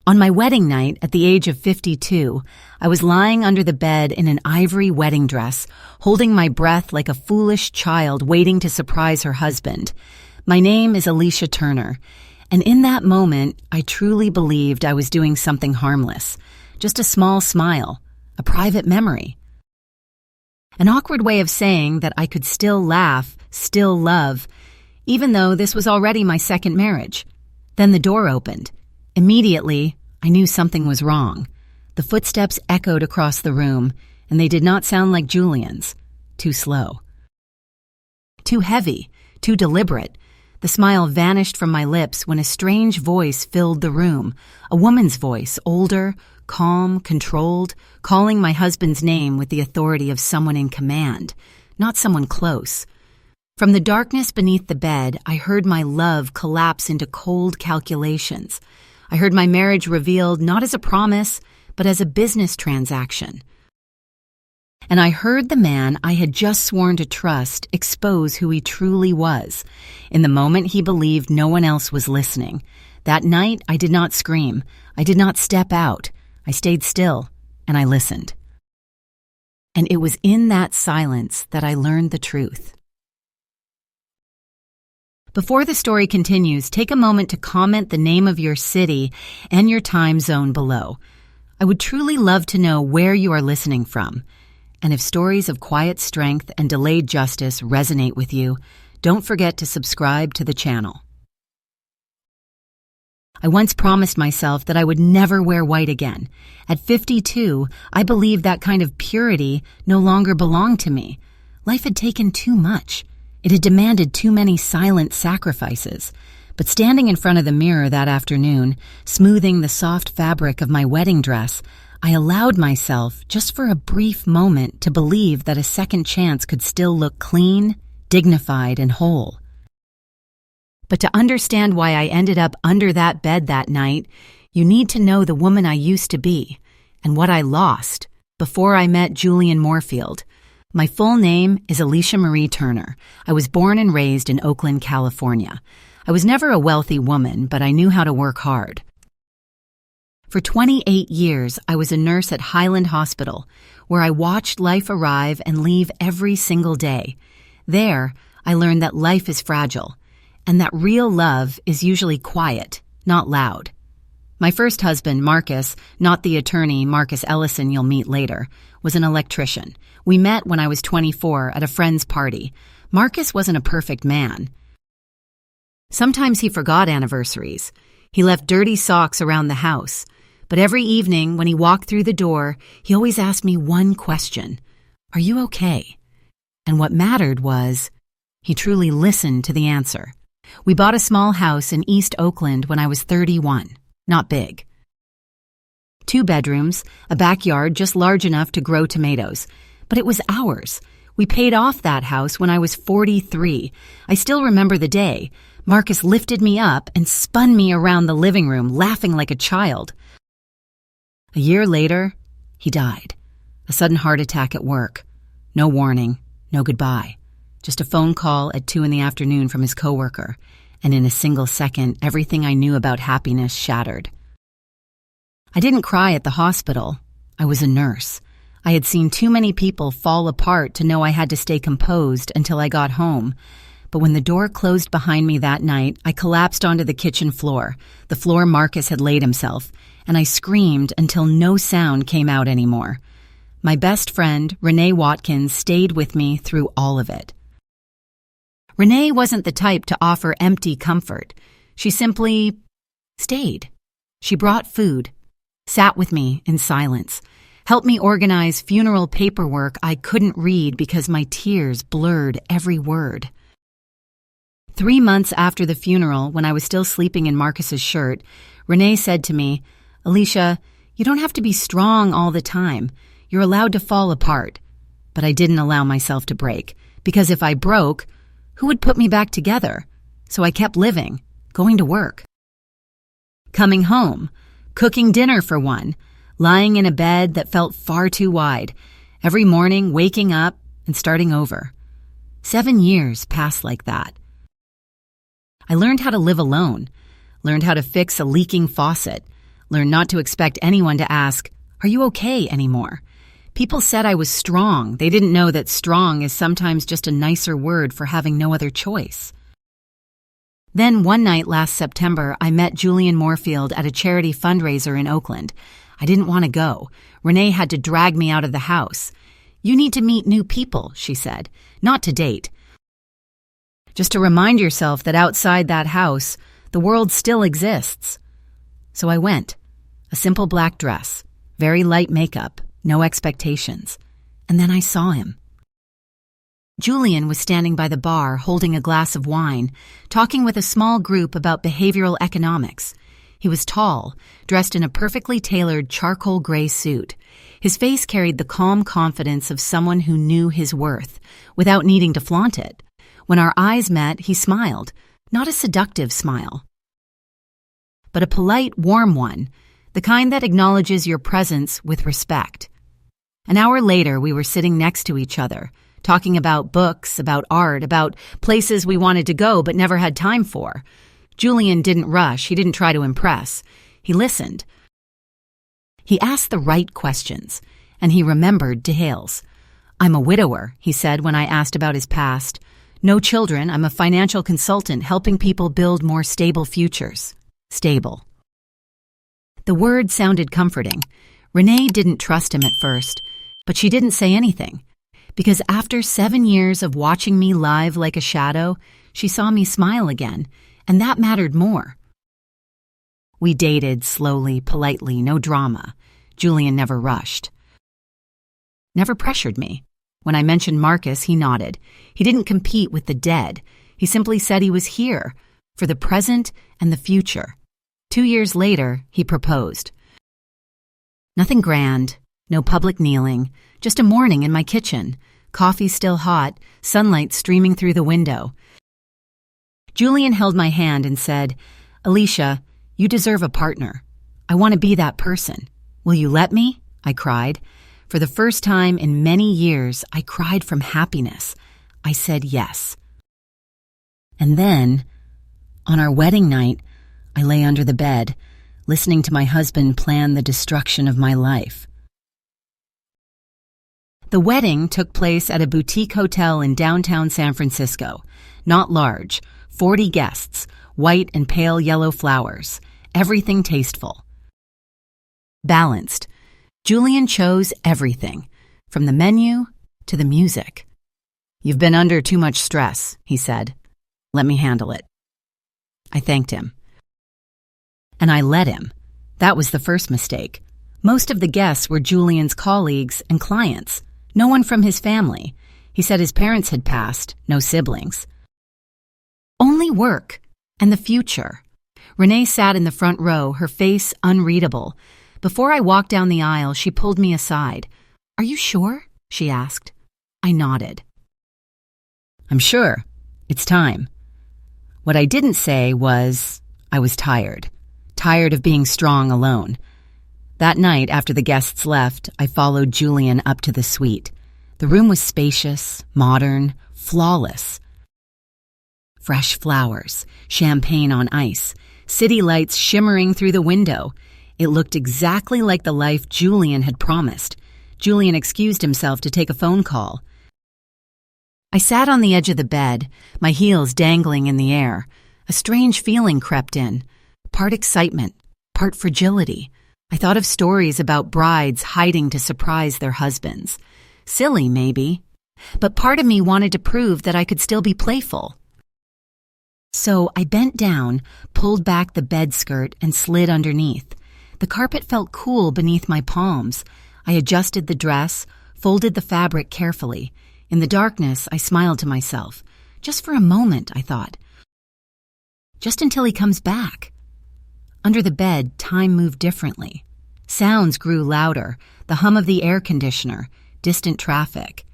On my wedding night, at the age of 52, I was lying under the bed in an ivory wedding dress, holding my breath like a foolish child waiting to surprise her husband. My name is Alicia Turner, and in that moment, I truly believed I was doing something harmless. Just a small smile, a private memory. An awkward way of saying that I could still laugh, still love, even though this was already my second marriage. Then the door opened. Immediately, I knew something was wrong. The footsteps echoed across the room, and they did not sound like Julian's. Too slow. Too heavy, too deliberate. The smile vanished from my lips when a strange voice filled the room. A woman's voice, older, calm, controlled, calling my husband's name with the authority of someone in command, not someone close. From the darkness beneath the bed, I heard my love collapse into cold calculations. I heard my marriage revealed not as a promise, but as a business transaction. And I heard the man I had just sworn to trust expose who he truly was. In the moment, he believed no one else was listening. That night, I did not scream. I did not step out. I stayed still, and I listened. And it was in that silence that I learned the truth. Before the story continues, take a moment to comment the name of your city and your time zone below. I would truly love to know where you are listening from. And if stories of quiet strength and delayed justice resonate with you, don't forget to subscribe to the channel. I once promised myself that I would never wear white again. At 52, I believed that kind of purity no longer belonged to me. Life had taken too much. It had demanded too many silent sacrifices. But standing in front of the mirror that afternoon, smoothing the soft fabric of my wedding dress, I allowed myself, just for a brief moment, to believe that a second chance could still look clean, dignified, and whole. But to understand why I ended up under that bed that night, you need to know the woman I used to be and what I lost before I met Julian Moorfield. My full name is Alicia Marie Turner. I was born and raised in Oakland, California. I was never a wealthy woman, but I knew how to work hard. For 28 years, I was a nurse at Highland Hospital, where I watched life arrive and leave every single day. There, I learned that life is fragile, and that real love is usually quiet, not loud. My first husband, Marcus, not the attorney Marcus Ellison you'll meet later, was an electrician. We met when I was 24 at a friend's party. Marcus wasn't a perfect man. Sometimes he forgot anniversaries. He left dirty socks around the house. But every evening when he walked through the door, he always asked me one question: "Are you okay?" And what mattered was, he truly listened to the answer. We bought a small house in East Oakland when I was 31. Not big. 2 bedrooms, a backyard just large enough to grow tomatoes. But it was ours. We paid off that house when I was 43. I still remember the day. Marcus lifted me up and spun me around the living room, laughing like a child. A year later, he died. A sudden heart attack at work. No warning, no goodbye. Just a phone call at 2 in the afternoon from his coworker. And in a single second, everything I knew about happiness shattered. I didn't cry at the hospital. I was a nurse. I had seen too many people fall apart to know I had to stay composed until I got home. But when the door closed behind me that night, I collapsed onto the kitchen floor, the floor Marcus had laid himself, and I screamed until no sound came out anymore. My best friend, Renee Watkins, stayed with me through all of it. Renee wasn't the type to offer empty comfort. She simply stayed. She brought food, sat with me in silence, helped me organize funeral paperwork I couldn't read because my tears blurred every word. 3 months after the funeral, when I was still sleeping in Marcus's shirt, Renee said to me, "Alicia, you don't have to be strong all the time. You're allowed to fall apart." But I didn't allow myself to break, because if I broke, who would put me back together? So I kept living, going to work, coming home, cooking dinner for one, lying in a bed that felt far too wide, every morning waking up and starting over. 7 years passed like that. I learned how to live alone, learned how to fix a leaking faucet, Learned not to expect anyone to ask, "Are you okay?" anymore. People said I was strong. They didn't know that strong is sometimes just a nicer word for having no other choice. Then one night last September, I met Julian Moorfield at a charity fundraiser in Oakland. I didn't want to go. Renee had to drag me out of the house. "You need to meet new people," she said. "Not to date. Just to remind yourself that outside that house, the world still exists." So I went. A simple black dress, very light makeup, no expectations. And then I saw him. Julian was standing by the bar holding a glass of wine, talking with a small group about behavioral economics. He was tall, dressed in a perfectly tailored charcoal gray suit. His face carried the calm confidence of someone who knew his worth, without needing to flaunt it. When our eyes met, he smiled, not a seductive smile, but a polite, warm one, the kind that acknowledges your presence with respect. An hour later, we were sitting next to each other, talking about books, about art, about places we wanted to go but never had time for. Julian didn't rush. He didn't try to impress. He listened. He asked the right questions, and he remembered details. "I'm a widower," he said when I asked about his past. "No children. I'm a financial consultant helping people build more stable futures." Stable. The word sounded comforting. Renee didn't trust him at first, but she didn't say anything. Because after 7 years of watching me live like a shadow, she saw me smile again, and that mattered more. We dated slowly, politely, no drama. Julian never rushed. Never pressured me. When I mentioned Marcus, he nodded. He didn't compete with the dead. He simply said he was here, for the present and the future. 2 years later, he proposed. Nothing grand, no public kneeling, just a morning in my kitchen. Coffee still hot, sunlight streaming through the window. Julian held my hand and said, "Alicia, you deserve a partner. I want to be that person. Will you let me?" I cried. For the first time in many years, I cried from happiness. I said yes. And then, on our wedding night, I lay under the bed, listening to my husband plan the destruction of my life. The wedding took place at a boutique hotel in downtown San Francisco. Not large, 40 guests, white and pale yellow flowers, everything tasteful. Balanced. Julian chose everything, from the menu to the music. "You've been under too much stress," he said. "Let me handle it." I thanked him. And I let him. That was the first mistake. Most of the guests were Julian's colleagues and clients. No one from his family. He said his parents had passed, no siblings. Only work and the future. Renee sat in the front row, her face unreadable. Before I walked down the aisle, she pulled me aside. "Are you sure?" she asked. I nodded. "I'm sure. It's time." What I didn't say was I was tired. Tired of being strong alone. That night, after the guests left, I followed Julian up to the suite. The room was spacious, modern, flawless. Fresh flowers, champagne on ice, city lights shimmering through the window. It looked exactly like the life Julian had promised. Julian excused himself to take a phone call. I sat on the edge of the bed, my heels dangling in the air. A strange feeling crept in, part excitement, part fragility. I thought of stories about brides hiding to surprise their husbands. Silly, maybe, but part of me wanted to prove that I could still be playful. So I bent down, pulled back the bed skirt, and slid underneath. The carpet felt cool beneath my palms. I adjusted the dress, folded the fabric carefully. In the darkness, I smiled to myself. Just for a moment, I thought. Just until he comes back. Under the bed, time moved differently. Sounds grew louder, the hum of the air conditioner, distant traffic.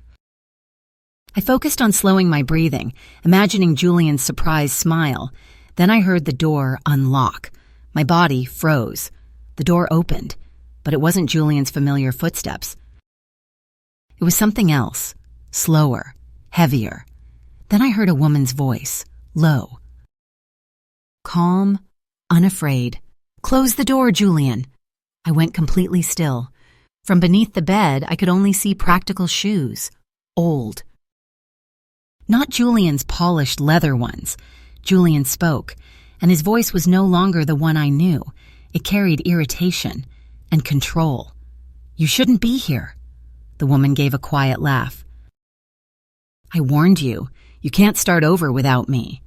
I focused on slowing my breathing, imagining Julian's surprised smile. Then I heard the door unlock. My body froze. The door opened, but it wasn't Julian's familiar footsteps. It was something else, slower, heavier. Then I heard a woman's voice, low. Calm, unafraid, Close the door, Julian. I went completely still. From beneath the bed, I could only see practical shoes. Old. Not Julian's polished leather ones. Julian spoke, and his voice was no longer the one I knew. It carried irritation and control. You shouldn't be here. The woman gave a quiet laugh. I warned you. You can't start over without me.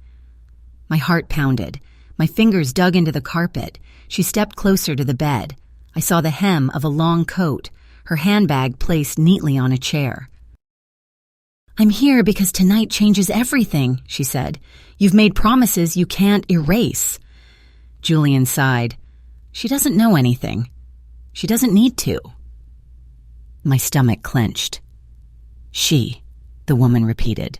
My heart pounded. My fingers dug into the carpet. She stepped closer to the bed. I saw the hem of a long coat, her handbag placed neatly on a chair. I'm here because tonight changes everything, she said. You've made promises you can't erase. Julian sighed. She doesn't know anything. She doesn't need to. My stomach clenched. She, the woman repeated.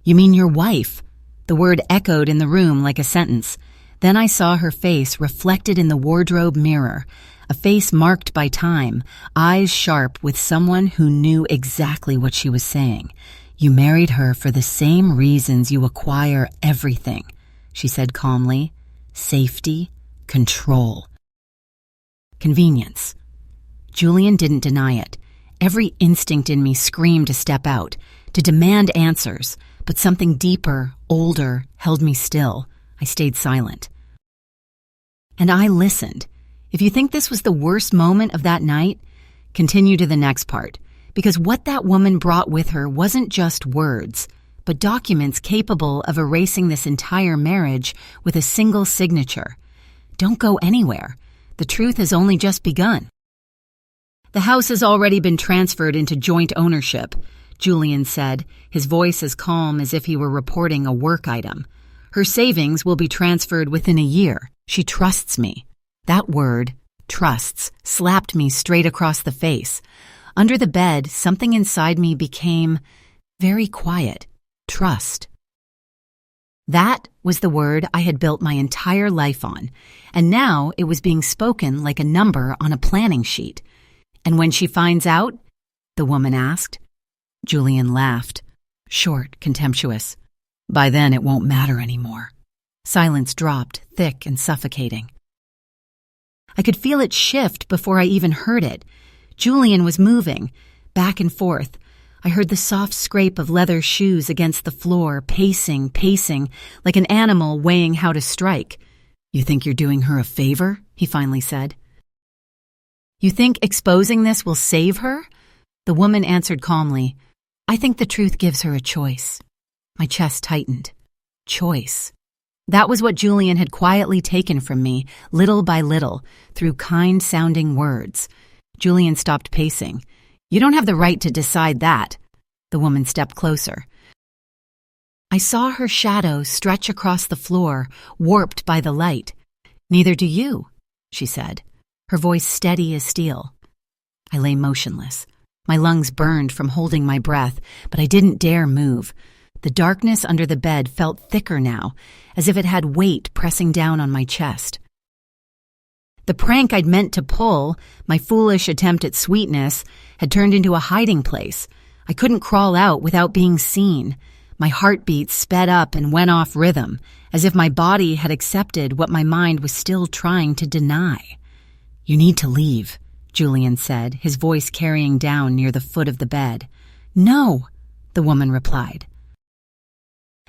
You mean your wife? The word echoed in the room like a sentence. Then I saw her face reflected in the wardrobe mirror, a face marked by time, eyes sharp with someone who knew exactly what she was saying. You married her for the same reasons you acquire everything, she said calmly. Safety, control, convenience. Julian didn't deny it. Every instinct in me screamed to step out, to demand answers, but something deeper, older, held me still. I stayed silent. And I listened. If you think this was the worst moment of that night, continue to the next part, because what that woman brought with her wasn't just words, but documents capable of erasing this entire marriage with a single signature. Don't go anywhere. The truth has only just begun. The house has already been transferred into joint ownership, Julian said, his voice as calm as if he were reporting a work item. Her savings will be transferred within a year. She trusts me. That word, trusts, slapped me straight across the face. Under the bed, something inside me became very quiet. Trust. That was the word I had built my entire life on, and now it was being spoken like a number on a planning sheet. And when she finds out? The woman asked. Julian laughed, short, contemptuous. By then it won't matter anymore. Silence dropped, thick and suffocating. I could feel it shift before I even heard it. Julian was moving, back and forth. I heard the soft scrape of leather shoes against the floor, pacing, like an animal weighing how to strike. You think you're doing her a favor? He finally said. You think exposing this will save her? The woman answered calmly. I think the truth gives her a choice. My chest tightened. Choice. That was what Julian had quietly taken from me, little by little, through kind-sounding words. Julian stopped pacing. You don't have the right to decide that. The woman stepped closer. I saw her shadow stretch across the floor, warped by the light. Neither do you, she said, her voice steady as steel. I lay motionless. My lungs burned from holding my breath, but I didn't dare move. The darkness under the bed felt thicker now, as if it had weight pressing down on my chest. The prank I'd meant to pull, my foolish attempt at sweetness, had turned into a hiding place. I couldn't crawl out without being seen. My heartbeat sped up and went off rhythm, as if my body had accepted what my mind was still trying to deny. You need to leave, Julian said, his voice carrying down near the foot of the bed. No, the woman replied.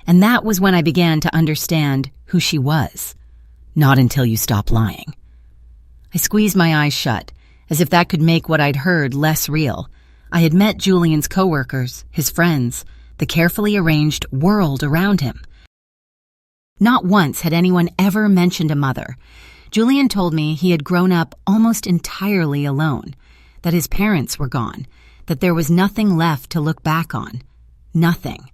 And that was when I began to understand who she was. Not until you stop lying. I squeezed my eyes shut, as if that could make what I'd heard less real. I had met Julian's coworkers, his friends, the carefully arranged world around him. Not once had anyone ever mentioned a mother. Julian told me he had grown up almost entirely alone, that his parents were gone, that there was nothing left to look back on. Nothing.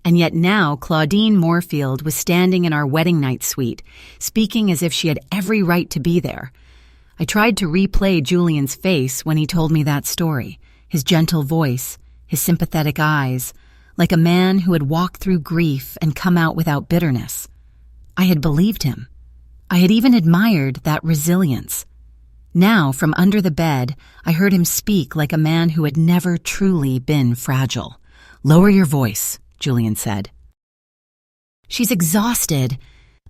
And yet now Claudine Moorfield was standing in our wedding night suite, speaking as if she had every right to be there. I tried to replay Julian's face when he told me that story, his gentle voice, his sympathetic eyes, like a man who had walked through grief and come out without bitterness. I had believed him. I had even admired that resilience. Now, from under the bed, I heard him speak like a man who had never truly been fragile. Lower your voice, Julian said. She's exhausted.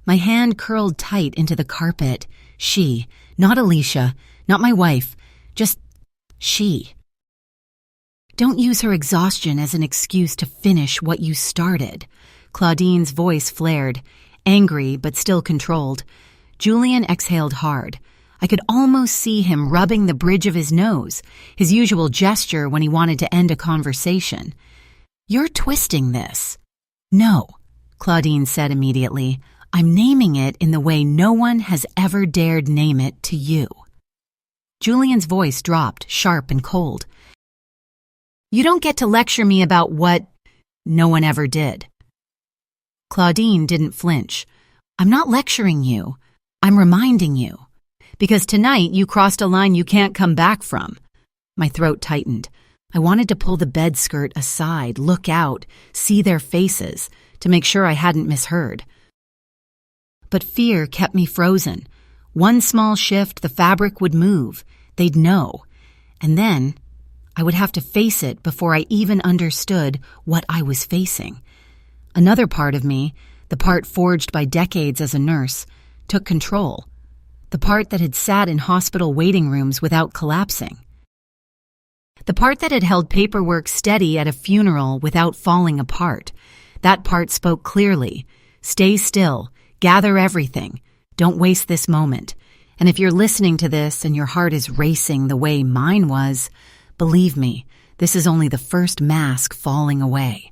My hand curled tight into the carpet. She, not Alicia, not my wife, just she. Don't use her exhaustion as an excuse to finish what you started. Claudine's voice flared, angry but still controlled. Julian exhaled hard. I could almost see him rubbing the bridge of his nose, his usual gesture when he wanted to end a conversation. You're twisting this. No, Claudine said immediately. I'm naming it in the way no one has ever dared name it to you. Julian's voice dropped, sharp and cold. You don't get to lecture me about what no one ever did. Claudine didn't flinch. I'm not lecturing you. I'm reminding you. Because tonight you crossed a line you can't come back from. My throat tightened. I wanted to pull the bed skirt aside, look out, see their faces, to make sure I hadn't misheard. But fear kept me frozen. One small shift, the fabric would move. They'd know. And then I would have to face it before I even understood what I was facing. Another part of me, the part forged by decades as a nurse, took control. The part that had sat in hospital waiting rooms without collapsing. The part that had held paperwork steady at a funeral without falling apart. That part spoke clearly. Stay still. Gather everything. Don't waste this moment. And if you're listening to this and your heart is racing the way mine was, believe me, this is only the first mask falling away.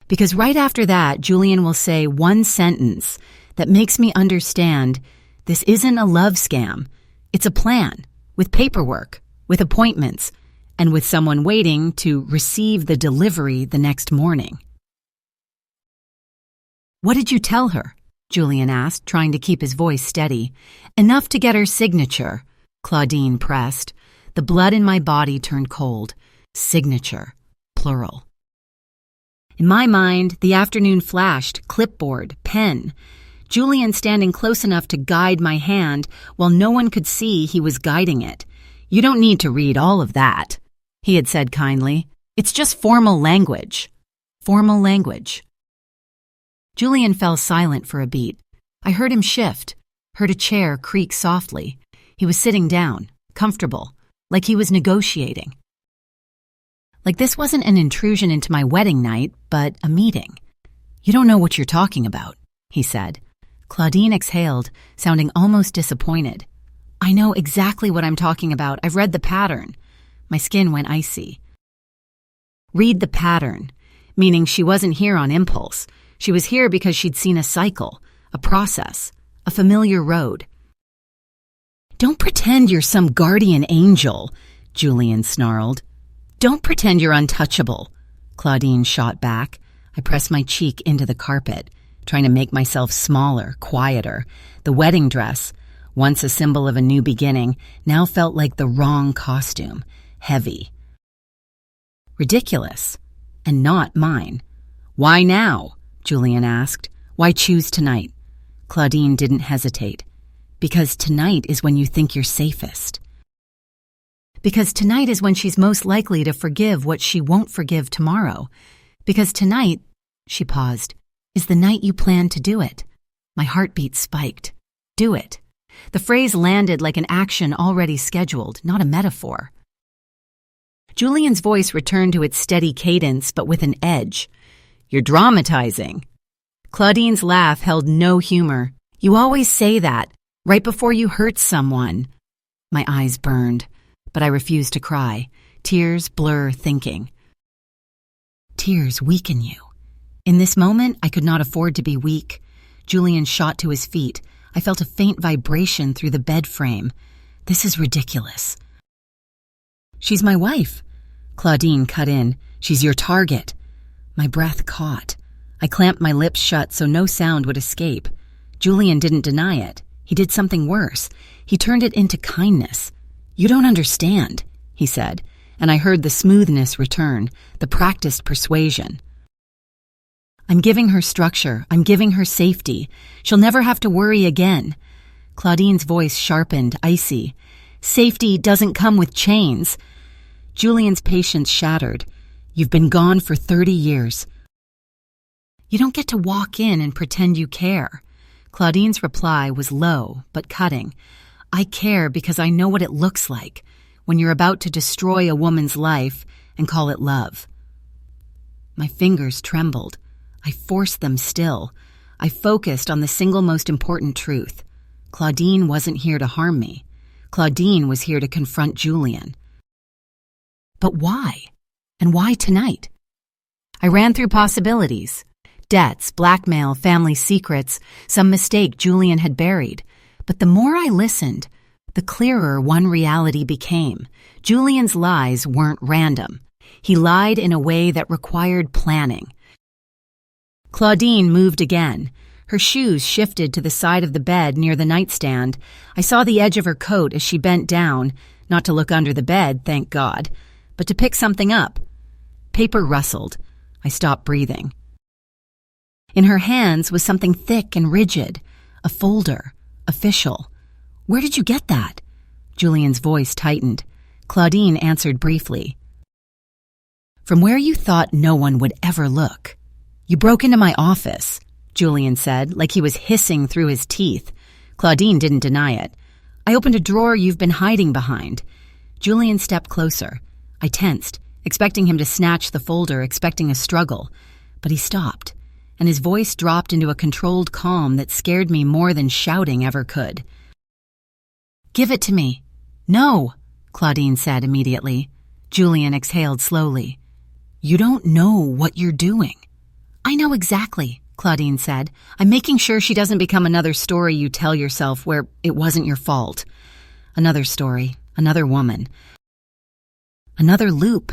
Because right after that, Julian will say one sentence that makes me understand this isn't a love scam. It's a plan, with paperwork, with appointments, and with someone waiting to receive the delivery the next morning. What did you tell her? Julian asked, trying to keep his voice steady. Enough to get her signature, Claudine pressed. The blood in my body turned cold. Signature, plural. In my mind, the afternoon flashed, clipboard, pen. Julian standing close enough to guide my hand while no one could see he was guiding it. You don't need to read all of that, he had said kindly. It's just formal language. Formal language. Julian fell silent for a beat. I heard him shift, heard a chair creak softly. He was sitting down, comfortable, like he was negotiating. Like this wasn't an intrusion into my wedding night, but a meeting. You don't know what you're talking about, he said. Claudine exhaled, sounding almost disappointed. I know exactly what I'm talking about. I've read the pattern. My skin went icy. Read the pattern, meaning she wasn't here on impulse. She was here because she'd seen a cycle, a process, a familiar road. Don't pretend you're some guardian angel, Julian snarled. Don't pretend you're untouchable, Claudine shot back. I pressed my cheek into the carpet, trying to make myself smaller, quieter. The wedding dress, once a symbol of a new beginning, now felt like the wrong costume, heavy. Ridiculous, and not mine. Why now? Julian asked. Why choose tonight? Claudine didn't hesitate. Because tonight is when you think you're safest. Because tonight is when she's most likely to forgive what she won't forgive tomorrow. Because tonight, she paused, is the night you plan to do it. My heartbeat spiked. Do it. The phrase landed like an action already scheduled, not a metaphor. Julian's voice returned to its steady cadence, but with an edge. You're dramatizing. Claudine's laugh held no humor. You always say that, right before you hurt someone. My eyes burned, but I refused to cry. Tears blur thinking. Tears weaken you. In this moment, I could not afford to be weak. Julian shot to his feet. I felt a faint vibration through the bed frame. This is ridiculous. She's my wife. Claudine cut in. She's your target. My breath caught. I clamped my lips shut so no sound would escape. Julian didn't deny it. He did something worse. He turned it into kindness. You don't understand, he said, and I heard the smoothness return, the practiced persuasion. I'm giving her structure. I'm giving her safety. She'll never have to worry again. Claudine's voice sharpened, icy. Safety doesn't come with chains. Julian's patience shattered. You've been gone for 30 years. You don't get to walk in and pretend you care. Claudine's reply was low but cutting. I care because I know what it looks like when you're about to destroy a woman's life and call it love. My fingers trembled. I forced them still. I focused on the single most important truth. Claudine wasn't here to harm me. Claudine was here to confront Julian. But why? And why tonight? I ran through possibilities. Debts, blackmail, family secrets, some mistake Julian had buried. But the more I listened, the clearer one reality became. Julian's lies weren't random. He lied in a way that required planning. Claudine moved again. Her shoes shifted to the side of the bed near the nightstand. I saw the edge of her coat as she bent down, not to look under the bed, thank God, but to pick something up. Paper rustled. I stopped breathing. In her hands was something thick and rigid, a folder, official. Where did you get that? Julian's voice tightened. Claudine answered briefly. From where you thought no one would ever look. You broke into my office, Julian said, like he was hissing through his teeth. Claudine didn't deny it. I opened a drawer you've been hiding behind. Julian stepped closer. I tensed, expecting him to snatch the folder, expecting a struggle. But he stopped, and his voice dropped into a controlled calm that scared me more than shouting ever could. Give it to me. No, Claudine said immediately. Julian exhaled slowly. You don't know what you're doing. I know exactly, Claudine said. I'm making sure she doesn't become another story you tell yourself where it wasn't your fault. Another story, another woman. Another loop.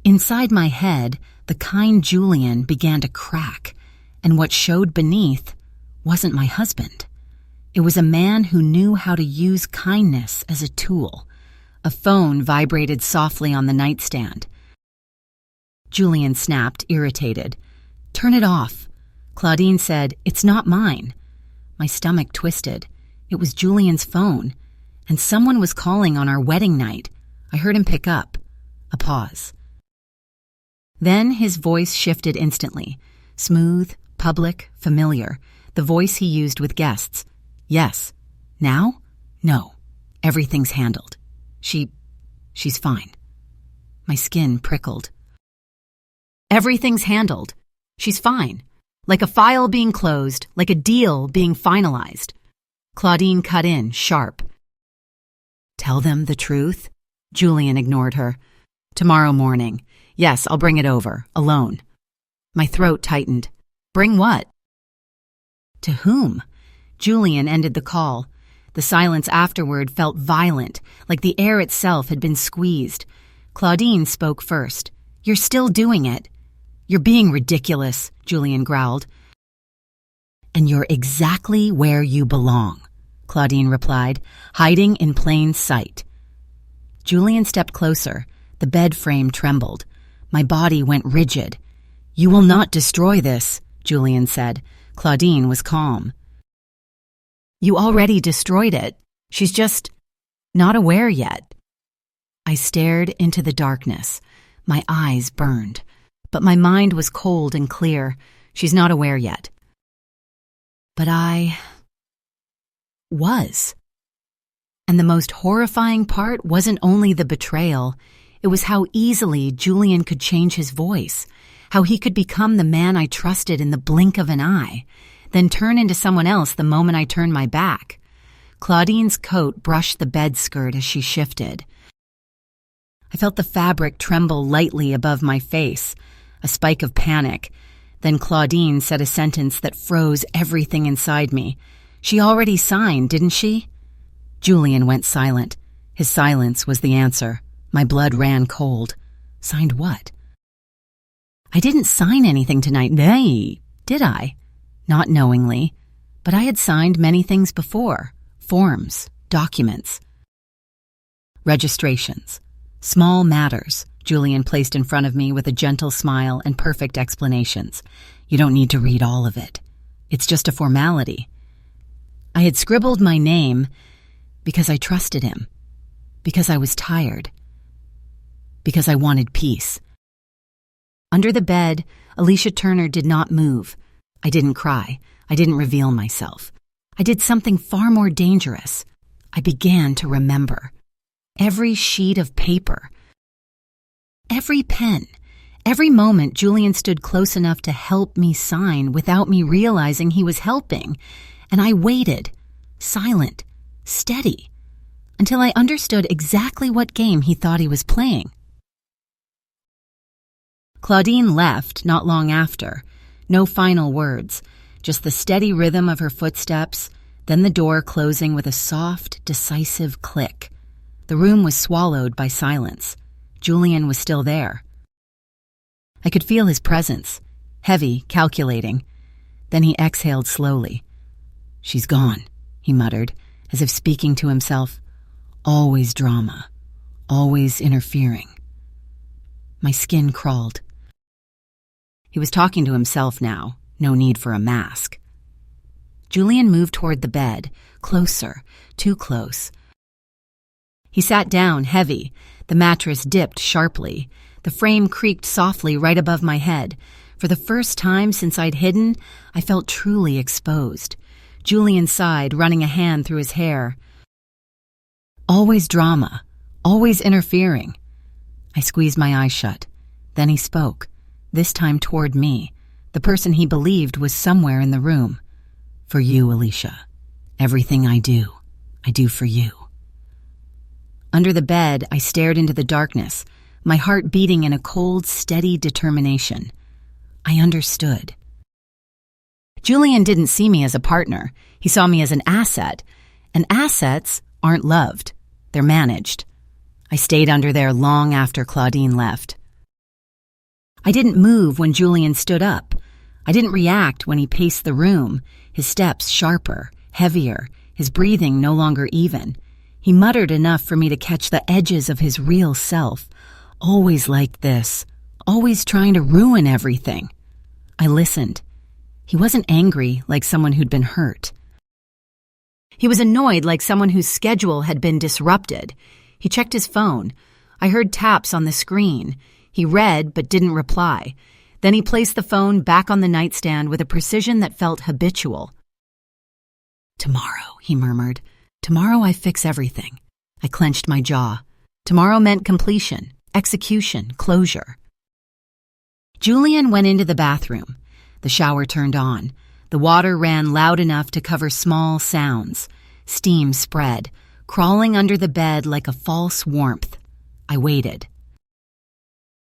Inside my head, the kind Julian began to crack, and what showed beneath wasn't my husband. It was a man who knew how to use kindness as a tool. A phone vibrated softly on the nightstand. Julian snapped, irritated. Turn it off. Claudine said, It's not mine. My stomach twisted. It was Julian's phone, and someone was calling on our wedding night. I heard him pick up. A pause. Then his voice shifted instantly. Smooth, public, familiar. The voice he used with guests. Yes. Now? No. Everything's handled. She's fine. My skin prickled. Everything's handled. She's fine. Like a file being closed, like a deal being finalized. Claudine cut in, sharp. Tell them the truth? Julian ignored her. Tomorrow morning. Yes, I'll bring it over, alone. My throat tightened. Bring what? To whom? Julian ended the call. The silence afterward felt violent, like the air itself had been squeezed. Claudine spoke first. You're still doing it. You're being ridiculous, Julian growled. And you're exactly where you belong, Claudine replied, hiding in plain sight. Julian stepped closer. The bed frame trembled. My body went rigid. You will not destroy this, Julian said. Claudine was calm. You already destroyed it. She's just not aware yet. I stared into the darkness. My eyes burned. But my mind was cold and clear. She's not aware yet. But I was. And the most horrifying part wasn't only the betrayal. It was how easily Julian could change his voice, how he could become the man I trusted in the blink of an eye, then turn into someone else the moment I turned my back. Claudine's coat brushed the bed skirt as she shifted. I felt the fabric tremble lightly above my face, a spike of panic. Then Claudine said a sentence that froze everything inside me. She already signed, didn't she? Julian went silent. His silence was the answer. My blood ran cold. Signed what? I didn't sign anything tonight, did I? Not knowingly, but I had signed many things before. Forms, documents. Registrations. Small matters, Julian placed in front of me with a gentle smile and perfect explanations. You don't need to read all of it. It's just a formality. I had scribbled my name because I trusted him, because I was tired, because I wanted peace. Under the bed, Alicia Turner did not move. I didn't cry. I didn't reveal myself. I did something far more dangerous. I began to remember. Every sheet of paper, every pen, every moment Julian stood close enough to help me sign without me realizing he was helping, and I waited, silent, steady, until I understood exactly what game he thought he was playing. Claudine left not long after. No final words, just the steady rhythm of her footsteps, then the door closing with a soft, decisive click. The room was swallowed by silence. Julian was still there. I could feel his presence, heavy, calculating. Then he exhaled slowly. "She's gone," he muttered, as if speaking to himself. "Always drama, always interfering." My skin crawled. He was talking to himself now, no need for a mask. Julian moved toward the bed, closer, too close. He sat down, heavy. The mattress dipped sharply. The frame creaked softly right above my head. For the first time since I'd hidden, I felt truly exposed. Julian sighed, running a hand through his hair. "Always drama, always interfering." I squeezed my eyes shut. Then he spoke, this time toward me, the person he believed was somewhere in the room. "For you, Alicia. Everything I do for you." Under the bed, I stared into the darkness, my heart beating in a cold, steady determination. I understood. Julian didn't see me as a partner. He saw me as an asset, and assets aren't loved. They're managed. I stayed under there long after Claudine left. I didn't move when Julian stood up. I didn't react when he paced the room, his steps sharper, heavier, his breathing no longer even. He muttered enough for me to catch the edges of his real self. Always like this, always trying to ruin everything. I listened. He wasn't angry like someone who'd been hurt. He was annoyed like someone whose schedule had been disrupted. He checked his phone. I heard taps on the screen. He read but didn't reply. Then he placed the phone back on the nightstand with a precision that felt habitual. "Tomorrow," he murmured. "Tomorrow I fix everything." I clenched my jaw. Tomorrow meant completion, execution, closure. Julian went into the bathroom. The shower turned on. The water ran loud enough to cover small sounds. Steam spread, crawling under the bed like a false warmth. I waited.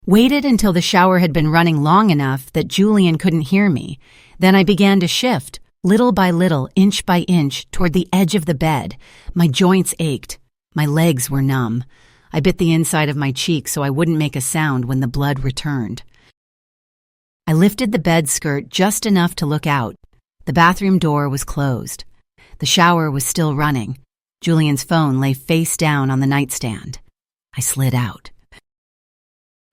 Waited until the shower had been running long enough that Julian couldn't hear me. Then I began to shift, little by little, inch by inch, toward the edge of the bed. My joints ached. My legs were numb. I bit the inside of my cheek so I wouldn't make a sound when the blood returned. I lifted the bed skirt just enough to look out. The bathroom door was closed. The shower was still running. Julian's phone lay face down on the nightstand. I slid out.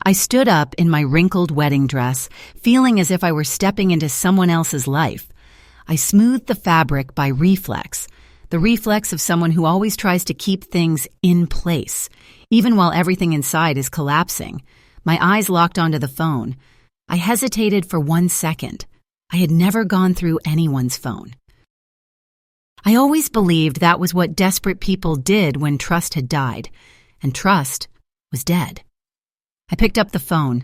I stood up in my wrinkled wedding dress, feeling as if I were stepping into someone else's life. I smoothed the fabric by reflex, the reflex of someone who always tries to keep things in place, even while everything inside is collapsing. My eyes locked onto the phone. I hesitated for 1 second. I had never gone through anyone's phone. I always believed that was what desperate people did when trust had died, and trust was dead. I picked up the phone.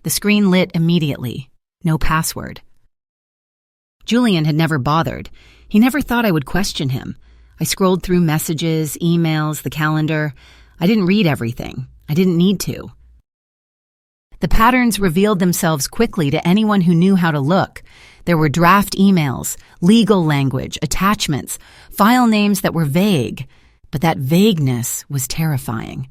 The screen lit immediately. No password. Julian had never bothered. He never thought I would question him. I scrolled through messages, emails, the calendar. I didn't read everything. I didn't need to. The patterns revealed themselves quickly to anyone who knew how to look. There were draft emails, legal language, attachments, file names that were vague, but that vagueness was terrifying.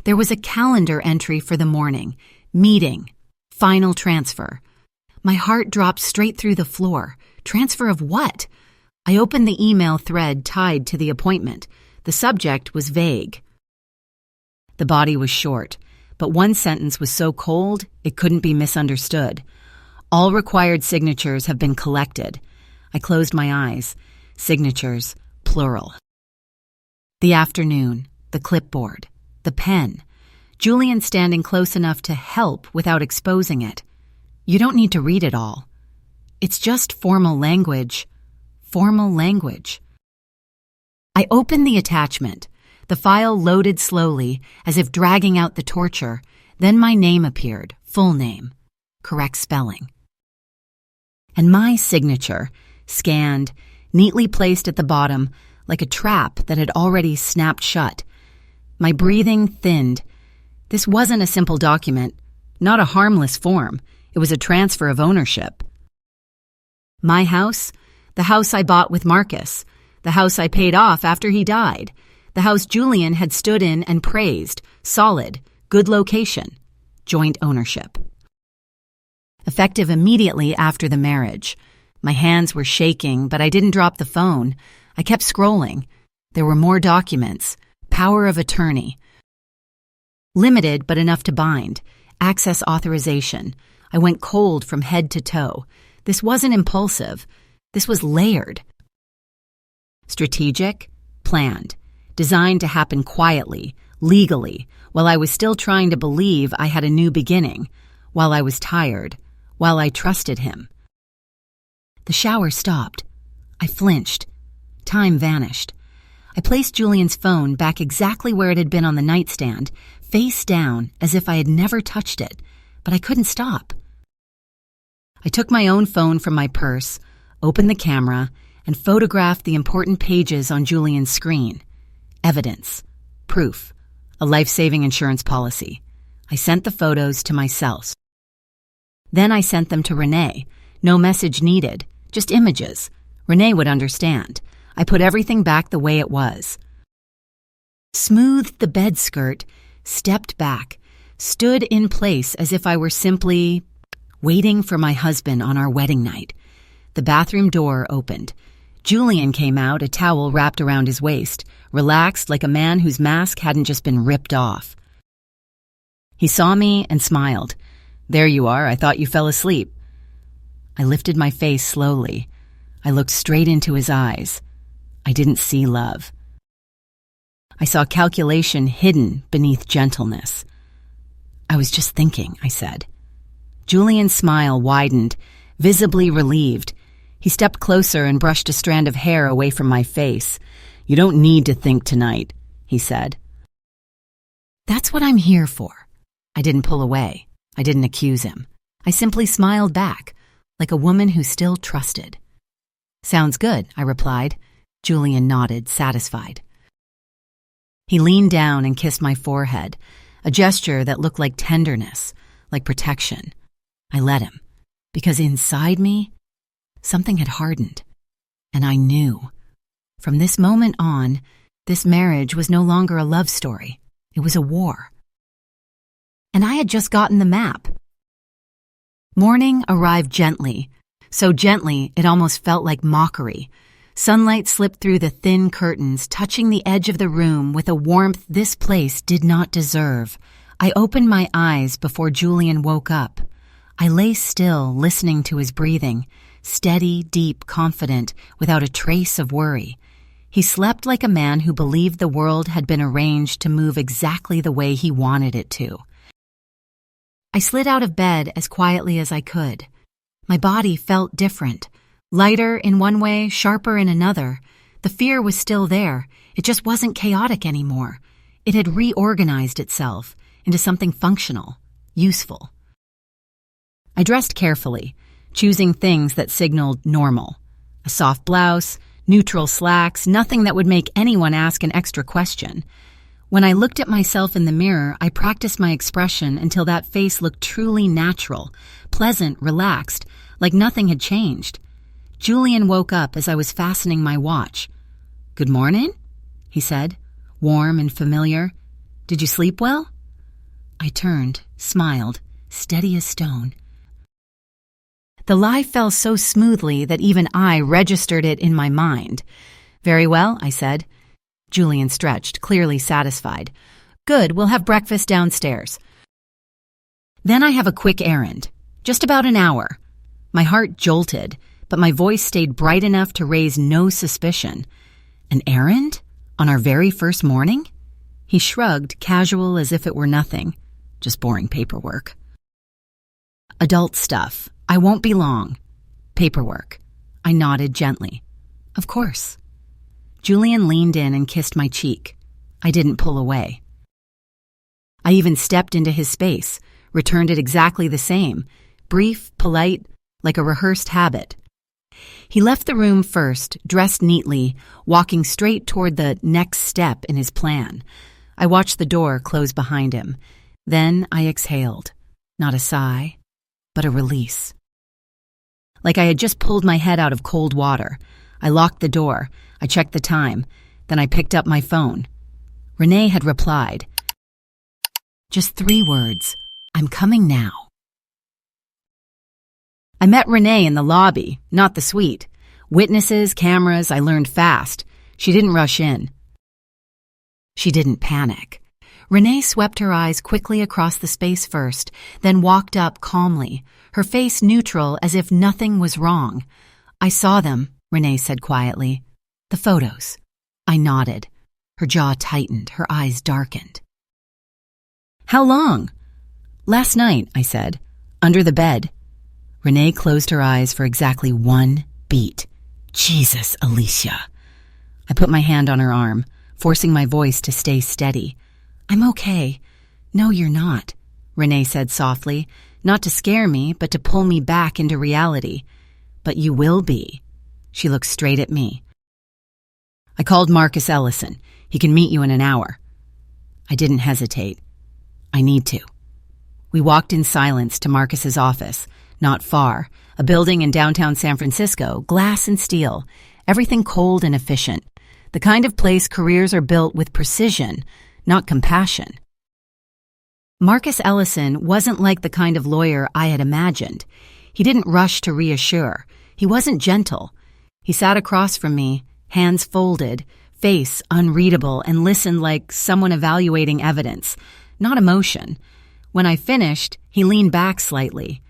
There was a calendar entry for the morning, meeting, final transfer. My heart dropped straight through the floor. Transfer of what? I opened the email thread tied to the appointment. The subject was vague. The body was short, but one sentence was so cold it couldn't be misunderstood. All required signatures have been collected. I closed my eyes. Signatures, plural. The afternoon, the clipboard, the pen. Julian standing close enough to help without exposing it. You don't need to read it all. It's just formal language formal language. I opened the attachment. The file loaded slowly, as if dragging out the torture. Then my name appeared, full name, correct spelling. And my signature, scanned, neatly placed at the bottom, like a trap that had already snapped shut. My breathing thinned. This wasn't a simple document, not a harmless form. It was a transfer of ownership. My house, the house I bought with Marcus, the house I paid off after he died, the house Julian had stood in and praised, solid, good location, joint ownership. Effective immediately after the marriage. My hands were shaking, but I didn't drop the phone. I kept scrolling. There were more documents. Power of attorney. Limited, but enough to bind. Access authorization. I went cold from head to toe. This wasn't impulsive. This was layered. Strategic, planned, designed to happen quietly, legally, while I was still trying to believe I had a new beginning, while I was tired, while I trusted him. The shower stopped. I flinched. Time vanished. I placed Julian's phone back exactly where it had been on the nightstand, face down as if I had never touched it, but I couldn't stop. I took my own phone from my purse, opened the camera, and photographed the important pages on Julian's screen. Evidence. Proof. A life-saving insurance policy. I sent the photos to myself. Then I sent them to Renee. No message needed, just images. Renee would understand. I put everything back the way it was. Smoothed the bed skirt, stepped back, stood in place as if I were simply waiting for my husband on our wedding night. The bathroom door opened. Julian came out, a towel wrapped around his waist, relaxed like a man whose mask hadn't just been ripped off. He saw me and smiled. "There you are, I thought you fell asleep." I lifted my face slowly. I looked straight into his eyes. I didn't see love. I saw calculation hidden beneath gentleness. "I was just thinking," I said. Julian's smile widened, visibly relieved. He stepped closer and brushed a strand of hair away from my face. "You don't need to think tonight," he said. "That's what I'm here for." I didn't pull away. I didn't accuse him. I simply smiled back, like a woman who still trusted. "Sounds good," I replied. Julian nodded, satisfied. He leaned down and kissed my forehead, a gesture that looked like tenderness, like protection. I let him, because inside me, something had hardened, and I knew. From this moment on, this marriage was no longer a love story. It was a war. And I had just gotten the map. Morning arrived gently, so gently it almost felt like mockery. Sunlight slipped through the thin curtains, touching the edge of the room with a warmth this place did not deserve. I opened my eyes before Julian woke up. I lay still, listening to his breathing, steady, deep, confident, without a trace of worry. He slept like a man who believed the world had been arranged to move exactly the way he wanted it to. I slid out of bed as quietly as I could. My body felt different. Lighter in one way, sharper in another. The fear was still there. It just wasn't chaotic anymore. It had reorganized itself into something functional, useful. I dressed carefully, choosing things that signaled normal. A soft blouse, neutral slacks, nothing that would make anyone ask an extra question. When I looked at myself in the mirror, I practiced my expression until that face looked truly natural, pleasant, relaxed, like nothing had changed. Julian woke up as I was fastening my watch. "Good morning," he said, warm and familiar. "Did you sleep well?" I turned, smiled, steady as stone. The lie fell so smoothly that even I registered it in my mind. "Very well," I said. Julian stretched, clearly satisfied. "Good, we'll have breakfast downstairs. Then I have a quick errand. Just about an hour." My heart jolted, but my voice stayed bright enough to raise no suspicion. "An errand? On our very first morning?" He shrugged, casual as if it were nothing. "Just boring paperwork." "Adult stuff. I won't be long." "Paperwork." I nodded gently. Of course. Julian leaned in and kissed my cheek. I didn't pull away. I even stepped into his space, returned it exactly the same, brief, polite, like a rehearsed habit. He left the room first, dressed neatly, walking straight toward the next step in his plan. I watched the door close behind him. Then I exhaled. Not a sigh, but a release. Like I had just pulled my head out of cold water. I locked the door. I checked the time. Then I picked up my phone. Renee had replied. Just 3 words. I'm coming now. I met Renee in the lobby, not the suite. Witnesses, cameras, I learned fast. She didn't rush in. She didn't panic. Renee swept her eyes quickly across the space first, then walked up calmly, her face neutral as if nothing was wrong. I saw them, Renee said quietly. The photos. I nodded. Her jaw tightened, her eyes darkened. How long? Last night, I said. Under the bed. Renee closed her eyes for exactly 1 beat. Jesus, Alicia. I put my hand on her arm, forcing my voice to stay steady. I'm okay. No, you're not, Renee said softly, not to scare me, but to pull me back into reality. But you will be. She looked straight at me. I called Marcus Ellison. He can meet you in an hour. I didn't hesitate. I need to. We walked in silence to Marcus's office. Not far, a building in downtown San Francisco, glass and steel, everything cold and efficient, the kind of place careers are built with precision, not compassion. Marcus Ellison wasn't like the kind of lawyer I had imagined. He didn't rush to reassure. He wasn't gentle. He sat across from me, hands folded, face unreadable, and listened like someone evaluating evidence, not emotion. When I finished, he leaned back slightly.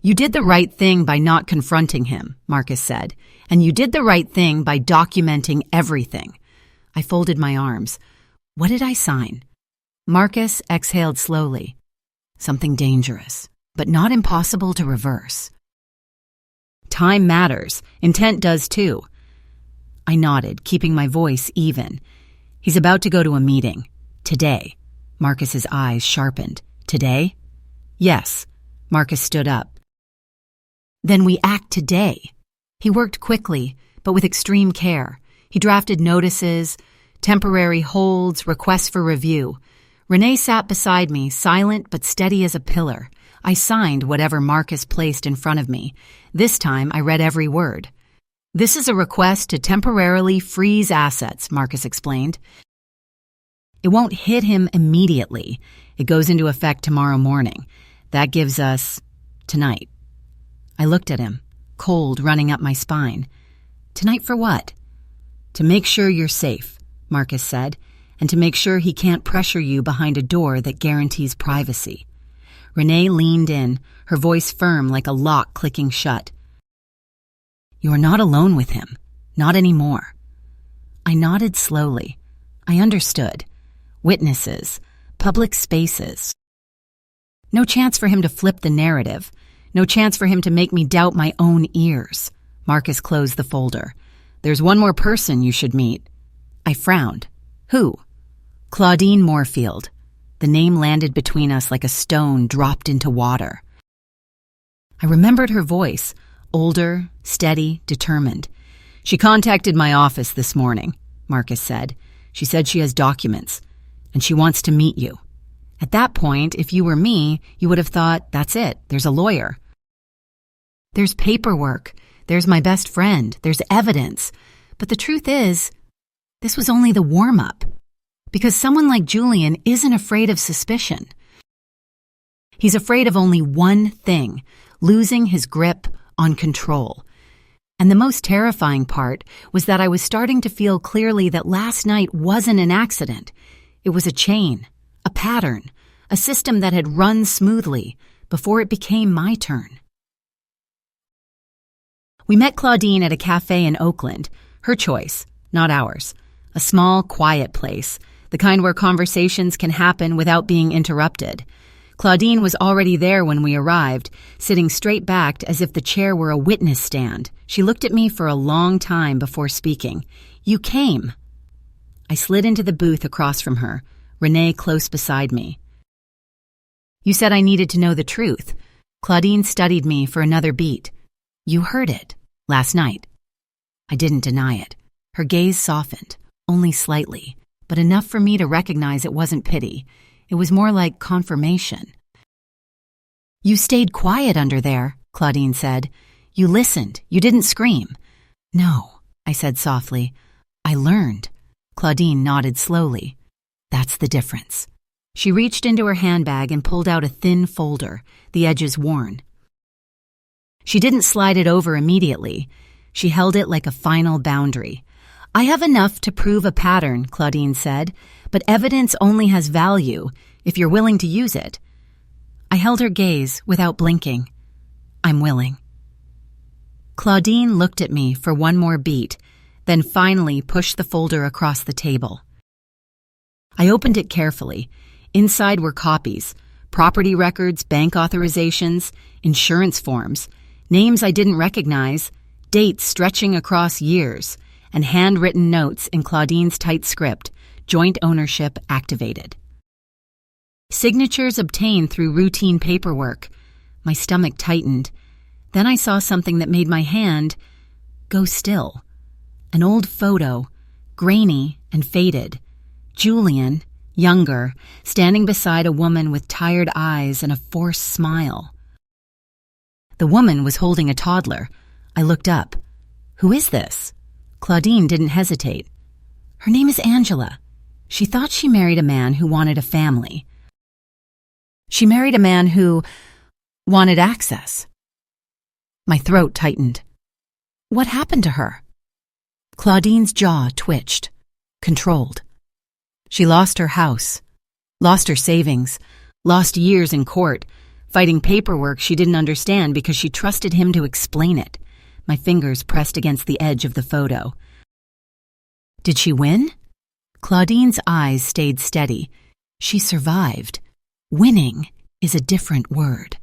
You did the right thing by not confronting him, Marcus said, and you did the right thing by documenting everything. I folded my arms. What did I sign? Marcus exhaled slowly. Something dangerous, but not impossible to reverse. Time matters. Intent does too. I nodded, keeping my voice even. He's about to go to a meeting. Today. Marcus's eyes sharpened. Today? Yes. Marcus stood up. Then we act today. He worked quickly, but with extreme care. He drafted notices, temporary holds, requests for review. Renee sat beside me, silent but steady as a pillar. I signed whatever Marcus placed in front of me. This time I read every word. This is a request to temporarily freeze assets, Marcus explained. It won't hit him immediately. It goes into effect tomorrow morning. That gives us tonight. I looked at him, cold running up my spine. Tonight for what? To make sure you're safe, Marcus said, and to make sure he can't pressure you behind a door that guarantees privacy. Renee leaned in, her voice firm like a lock clicking shut. You are not alone with him. Not anymore. I nodded slowly. I understood. Witnesses. Public spaces. No chance for him to flip the narrative. No chance for him to make me doubt my own ears. Marcus closed the folder. There's one more person you should meet. I frowned. Who? Claudine Moorfield. The name landed between us like a stone dropped into water. I remembered her voice, older, steady, determined. She contacted my office this morning, Marcus said. She said she has documents, and she wants to meet you. At that point, if you were me, you would have thought, that's it, there's a lawyer. There's paperwork, there's my best friend, there's evidence. But the truth is, this was only the warm-up. Because someone like Julian isn't afraid of suspicion. He's afraid of only one thing, losing his grip on control. And the most terrifying part was that I was starting to feel clearly that last night wasn't an accident. It was a chain, a pattern, a system that had run smoothly before it became my turn. We met Claudine at a cafe in Oakland, her choice, not ours. A small, quiet place, the kind where conversations can happen without being interrupted. Claudine was already there when we arrived, sitting straight-backed as if the chair were a witness stand. She looked at me for a long time before speaking. "You came." I slid into the booth across from her, Renee close beside me. "You said I needed to know the truth." Claudine studied me for another beat. "You heard it, last night." I didn't deny it. Her gaze softened, only slightly, but enough for me to recognize it wasn't pity. It was more like confirmation. "You stayed quiet under there," Claudine said. "You listened. You didn't scream." "No," I said softly. "I learned." Claudine nodded slowly. "That's the difference." She reached into her handbag and pulled out a thin folder, the edges worn. She didn't slide it over immediately. She held it like a final boundary. "I have enough to prove a pattern," Claudine said, "but evidence only has value if you're willing to use it." I held her gaze without blinking. "I'm willing." Claudine looked at me for one more beat, then finally pushed the folder across the table. I opened it carefully. Inside were copies, property records, bank authorizations, insurance forms, names I didn't recognize, dates stretching across years, and handwritten notes in Claudine's tight script, joint ownership activated. Signatures obtained through routine paperwork. My stomach tightened. Then I saw something that made my hand go still. An old photo, grainy and faded. Julian, younger, standing beside a woman with tired eyes and a forced smile. The woman was holding a toddler. I looked up. "Who is this?" Claudine didn't hesitate. "Her name is Angela. She thought she married a man who wanted a family. She married a man who wanted access." My throat tightened. "What happened to her?" Claudine's jaw twitched, controlled. She lost her house, lost her savings, lost years in court, fighting paperwork she didn't understand because she trusted him to explain it. My fingers pressed against the edge of the photo. "Did she win?" Claudine's eyes stayed steady. "She survived. Winning is a different word."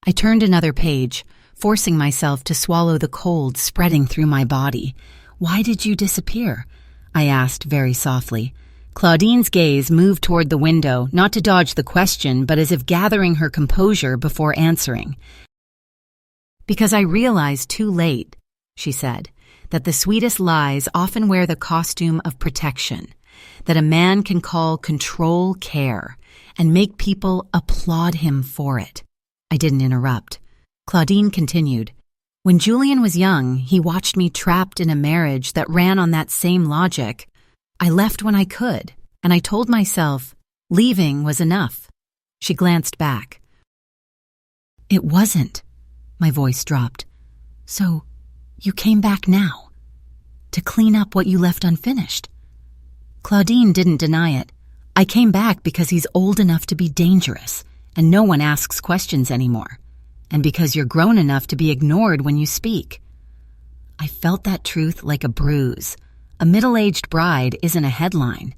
I turned another page, forcing myself to swallow the cold spreading through my body. "Why did you disappear?" I asked very softly. Claudine's gaze moved toward the window, not to dodge the question, but as if gathering her composure before answering. "Because I realized too late," she said, "that the sweetest lies often wear the costume of protection, that a man can call control care and make people applaud him for it." I didn't interrupt. Claudine continued. "When Julian was young, he watched me trapped in a marriage that ran on that same logic. I left when I could, and I told myself leaving was enough." She glanced back. "It wasn't." My voice dropped. "So, you came back now? To clean up what you left unfinished?" Claudine didn't deny it. "I came back because he's old enough to be dangerous, and no one asks questions anymore. And because you're grown enough to be ignored when you speak." I felt that truth like a bruise. A middle-aged bride isn't a headline.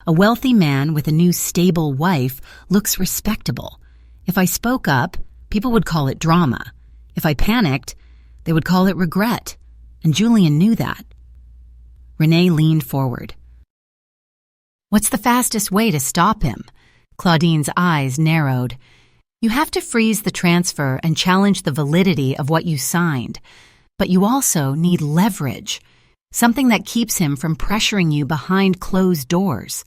A wealthy man with a new stable wife looks respectable. If I spoke up, people would call it drama. If I panicked, they would call it regret. And Julian knew that. Renee leaned forward. "What's the fastest way to stop him?" Claudine's eyes narrowed. "You have to freeze the transfer and challenge the validity of what you signed. But you also need leverage, something that keeps him from pressuring you behind closed doors."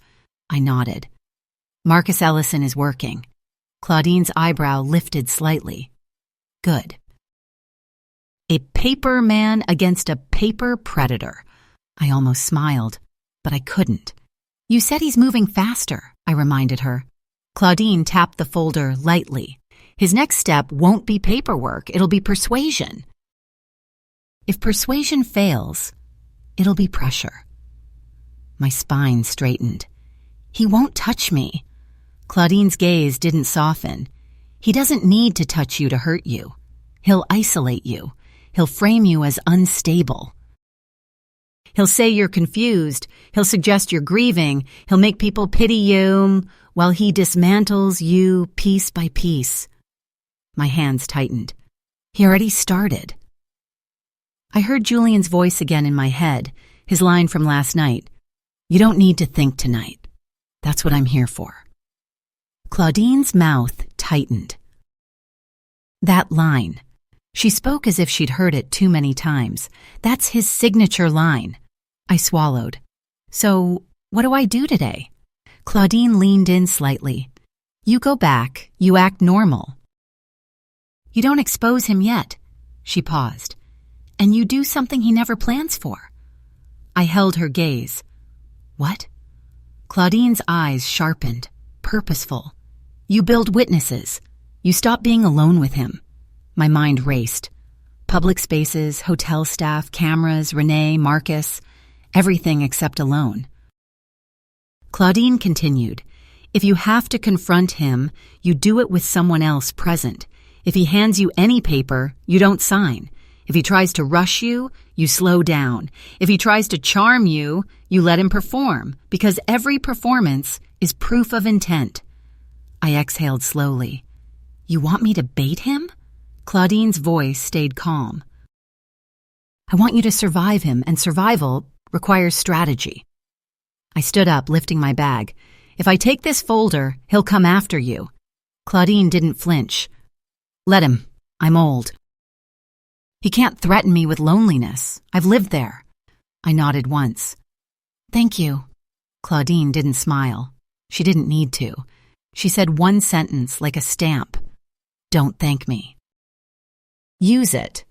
I nodded. "Marcus Ellison is working." Claudine's eyebrow lifted slightly. "Good." A paper man against a paper predator. I almost smiled, but I couldn't. "You said he's moving faster," I reminded her. Claudine tapped the folder lightly. "His next step won't be paperwork, it'll be persuasion. If persuasion fails, it'll be pressure." My spine straightened. "He won't touch me." Claudine's gaze didn't soften. "He doesn't need to touch you to hurt you. He'll isolate you. He'll frame you as unstable." He'll say you're confused. He'll suggest you're grieving. He'll make people pity you while he dismantles you piece by piece. My hands tightened. He already started. I heard Julian's voice again in my head, his line from last night. You don't need to think tonight. That's what I'm here for. Claudine's mouth tightened. That line. She spoke as if she'd heard it too many times. That's his signature line. I swallowed. So, what do I do today? Claudine leaned in slightly. You go back. You act normal. You don't expose him yet. She paused. And you do something he never plans for. I held her gaze. What? Claudine's eyes sharpened, purposeful. You build witnesses. You stop being alone with him. My mind raced. Public spaces, hotel staff, cameras, Renee, Marcus, everything except alone. Claudine continued, if you have to confront him, you do it with someone else present. If he hands you any paper, you don't sign. If he tries to rush you, you slow down. If he tries to charm you, you let him perform, because every performance is proof of intent. I exhaled slowly. You want me to bait him? Claudine's voice stayed calm. I want you to survive him, and survival requires strategy. I stood up, lifting my bag. If I take this folder, he'll come after you. Claudine didn't flinch. Let him. I'm old. He can't threaten me with loneliness. I've lived there. I nodded once. Thank you. Claudine didn't smile. She didn't need to. She said one sentence like a stamp. Don't thank me. Use it.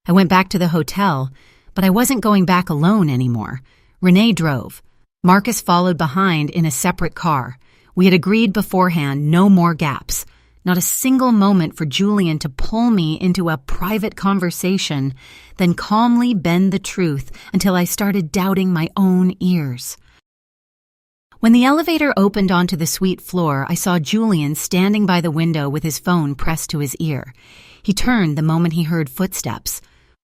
I went back to the hotel, but I wasn't going back alone anymore. Renee drove. Marcus followed behind in a separate car. We had agreed beforehand no more gaps. Not a single moment for Julian to pull me into a private conversation, then calmly bend the truth until I started doubting my own ears. When the elevator opened onto the suite floor, I saw Julian standing by the window with his phone pressed to his ear. He turned the moment he heard footsteps.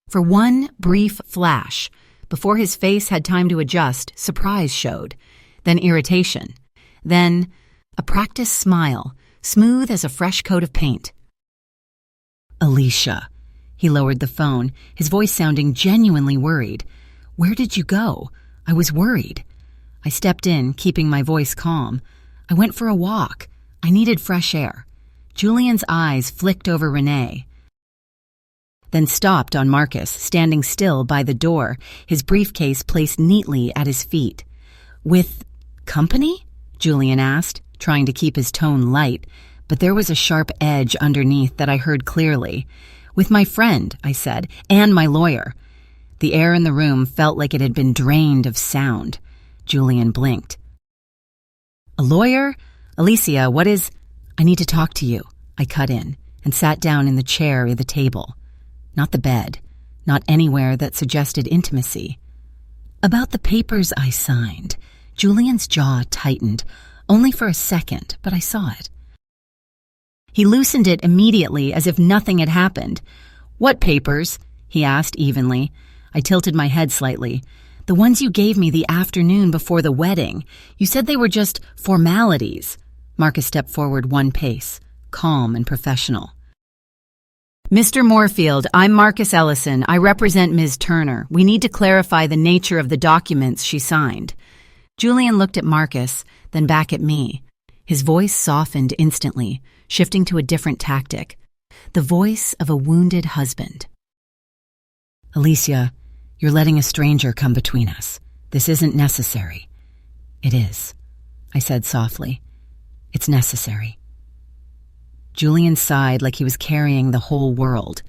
For one brief flash, before his face had time to adjust, surprise showed, then irritation, then a practiced smile, smooth as a fresh coat of paint. Alicia. He lowered the phone, his voice sounding genuinely worried. Where did you go? I was worried. I stepped in, keeping my voice calm. I went for a walk. I needed fresh air. Julian's eyes flicked over Renee, then stopped on Marcus, standing still by the door, his briefcase placed neatly at his feet. With company? Julian asked, trying to keep his tone light, but there was a sharp edge underneath that I heard clearly. With my friend, I said, and my lawyer. The air in the room felt like it had been drained of sound. Julian blinked. A lawyer? Alicia, what is... I need to talk to you. I cut in and sat down in the chair at the table. Not the bed, not anywhere that suggested intimacy. About the papers I signed. Julian's jaw tightened, only for a second, but I saw it. He loosened it immediately as if nothing had happened. What papers? He asked evenly. I tilted my head slightly. The ones you gave me the afternoon before the wedding. You said they were just formalities. Marcus stepped forward one pace, calm and professional. Mr. Moorfield, I'm Marcus Ellison. I represent Ms. Turner. We need to clarify the nature of the documents she signed. Julian looked at Marcus, then back at me. His voice softened instantly, shifting to a different tactic. The voice of a wounded husband. Alicia, you're letting a stranger come between us. This isn't necessary. It is, I said softly. It's necessary. Julian sighed like he was carrying the whole world.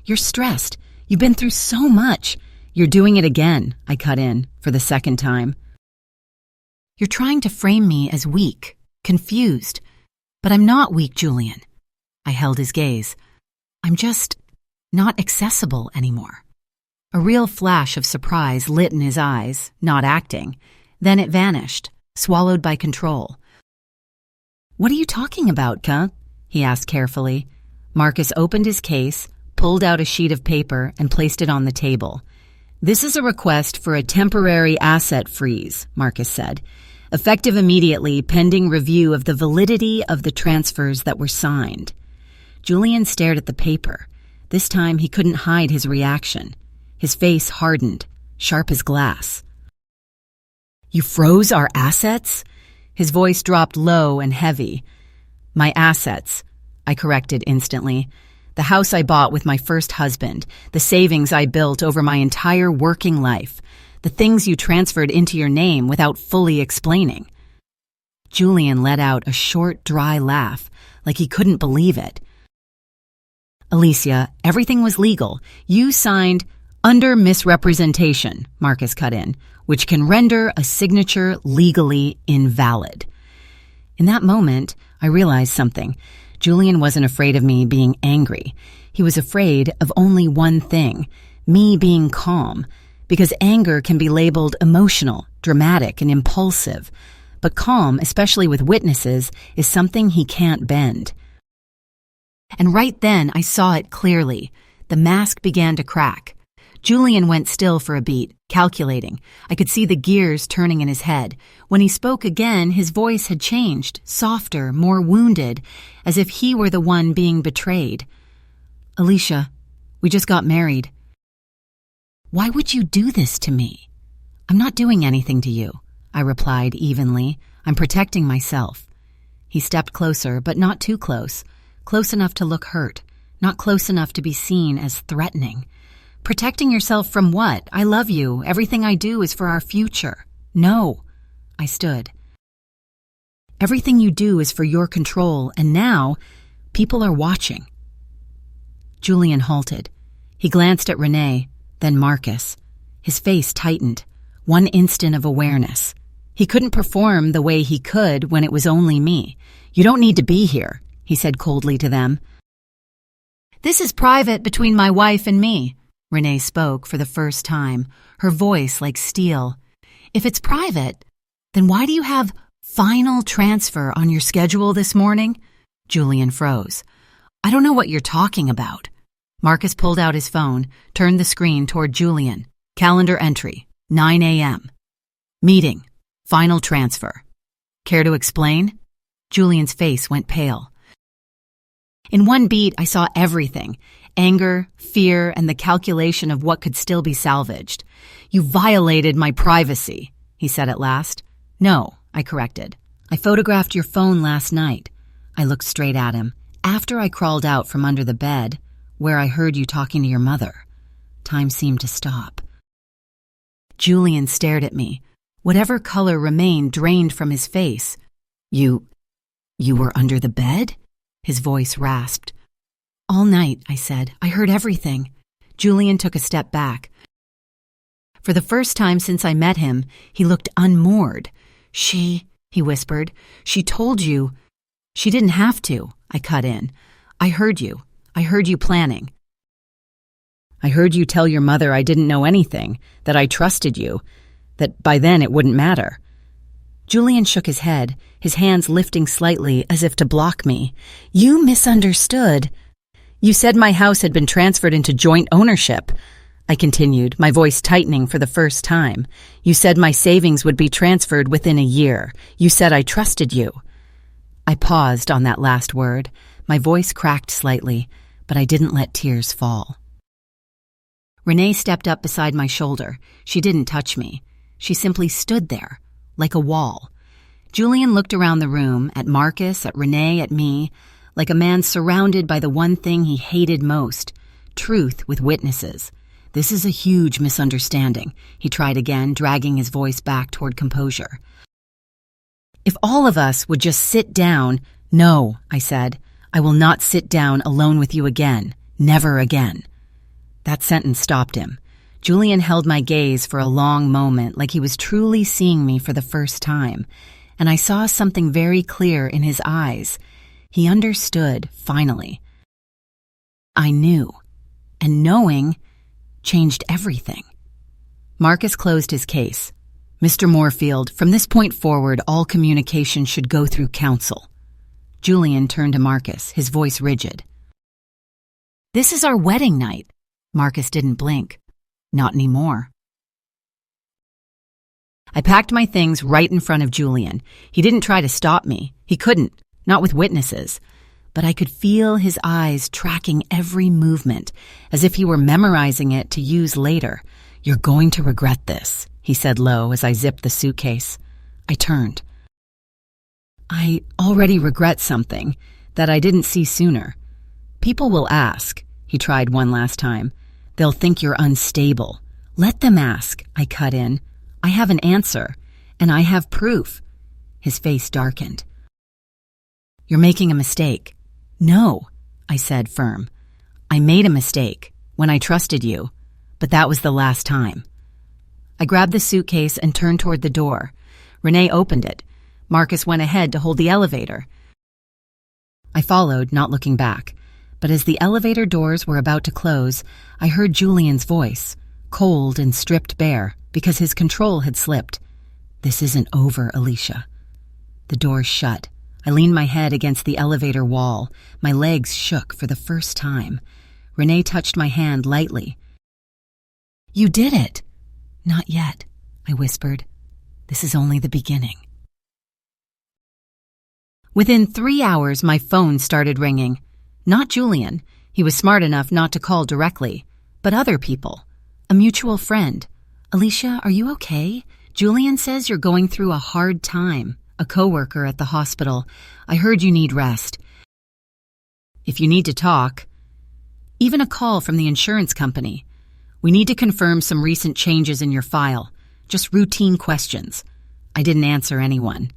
You're stressed. You've been through so much. You're doing it again, I cut in, for the second time. You're trying to frame me as weak, confused. But I'm not weak, Julian. I held his gaze. I'm just not accessible anymore. A real flash of surprise lit in his eyes, not acting. Then it vanished, swallowed by control. What are you talking about, Ka? He asked carefully. Marcus opened his case, pulled out a sheet of paper, and placed it on the table. This is a request for a temporary asset freeze, Marcus said, effective immediately pending review of the validity of the transfers that were signed. Julian stared at the paper. This time he couldn't hide his reaction. His face hardened, sharp as glass. "You froze our assets?" His voice dropped low and heavy. "My assets," I corrected instantly. "The house I bought with my first husband, the savings I built over my entire working life, the things you transferred into your name without fully explaining." Julian let out a short, dry laugh, like he couldn't believe it. "Alicia, everything was legal. You signed under misrepresentation," Marcus cut in, "which can render a signature legally invalid." In that moment, I realized something. Julian wasn't afraid of me being angry. He was afraid of only one thing, me being calm, because anger can be labeled emotional, dramatic, and impulsive. But calm, especially with witnesses, is something he can't bend. And right then, I saw it clearly. The mask began to crack. Julian went still for a beat, calculating. I could see the gears turning in his head. When he spoke again, his voice had changed, softer, more wounded, as if he were the one being betrayed. "Alicia, we just got married." "Why would you do this to me?" "I'm not doing anything to you," I replied evenly. "I'm protecting myself." He stepped closer, but not too close. Close enough to look hurt, not close enough to be seen as threatening. "Protecting yourself from what? I love you. Everything I do is for our future." "No." I stood. "Everything you do is for your control, and now people are watching." Julian halted. He glanced at Renee, then Marcus. His face tightened. One instant of awareness. He couldn't perform the way he could when it was only me. "You don't need to be here," he said coldly to them. "This is private between my wife and me," Renee spoke for the first time, her voice like steel. "If it's private, then why do you have final transfer on your schedule this morning?" Julian froze. "I don't know what you're talking about." Marcus pulled out his phone, turned the screen toward Julian. "Calendar entry, 9 a.m. Meeting, final transfer. Care to explain?" Julian's face went pale. In one beat, I saw everything. Anger, fear, and the calculation of what could still be salvaged. "You violated my privacy," he said at last. "No," I corrected. "I photographed your phone last night." I looked straight at him. "After I crawled out from under the bed, where I heard you talking to your mother." Time seemed to stop. Julian stared at me. Whatever color remained drained from his face. You were under the bed?" His voice rasped. "All night," I said. "I heard everything." Julian took a step back. For the first time since I met him, he looked unmoored. He whispered, "she told you." "She didn't have to," I cut in. "I heard you. I heard you planning. I heard you tell your mother I didn't know anything, that I trusted you, that by then it wouldn't matter." Julian shook his head, his hands lifting slightly as if to block me. "You misunderstood. You said my house had been transferred into joint ownership," I continued, my voice tightening for the first time. "You said my savings would be transferred within a year. You said I trusted you." I paused on that last word. My voice cracked slightly, but I didn't let tears fall. Renee stepped up beside my shoulder. She didn't touch me. She simply stood there, like a wall. Julian looked around the room, at Marcus, at Renee, at me, like a man surrounded by the one thing he hated most, truth with witnesses. "This is a huge misunderstanding," he tried again, dragging his voice back toward composure. "If all of us would just sit down—" "No," I said. "I will not sit down alone with you again. Never again." That sentence stopped him. Julian held my gaze for a long moment, like he was truly seeing me for the first time, and I saw something very clear in his eyes. He understood, finally. I knew, and knowing changed everything. Marcus closed his case. "Mr. Moorfield, from this point forward, all communication should go through counsel." Julian turned to Marcus, his voice rigid. "This is our wedding night." Marcus didn't blink. Not anymore. I packed my things right in front of Julian. He didn't try to stop me. He couldn't, not with witnesses. But I could feel his eyes tracking every movement, as if he were memorizing it to use later. "You're going to regret this," he said low as I zipped the suitcase. I turned. "I already regret something that I didn't see sooner. People will ask," he tried one last time. "They'll think you're unstable. Let them ask," I cut in. "I have an answer, and I have proof." His face darkened. "You're making a mistake." "No," I said, firm. "I made a mistake when I trusted you, but that was the last time." I grabbed the suitcase and turned toward the door. Renee opened it. Marcus went ahead to hold the elevator. I followed, not looking back. But as the elevator doors were about to close, I heard Julian's voice, cold and stripped bare, because his control had slipped. "This isn't over, Alicia." The doors shut. I leaned my head against the elevator wall. My legs shook for the first time. Renee touched my hand lightly. "You did it." "Not yet," I whispered. "This is only the beginning." Within 3 hours, my phone started ringing. Not Julian. He was smart enough not to call directly. But other people. A mutual friend. "Alicia, are you okay? Julian says you're going through a hard time." A coworker at the hospital. "I heard you need rest. If you need to talk." Even a call from the insurance company. "We need to confirm some recent changes in your file. Just routine questions." I didn't answer anyone.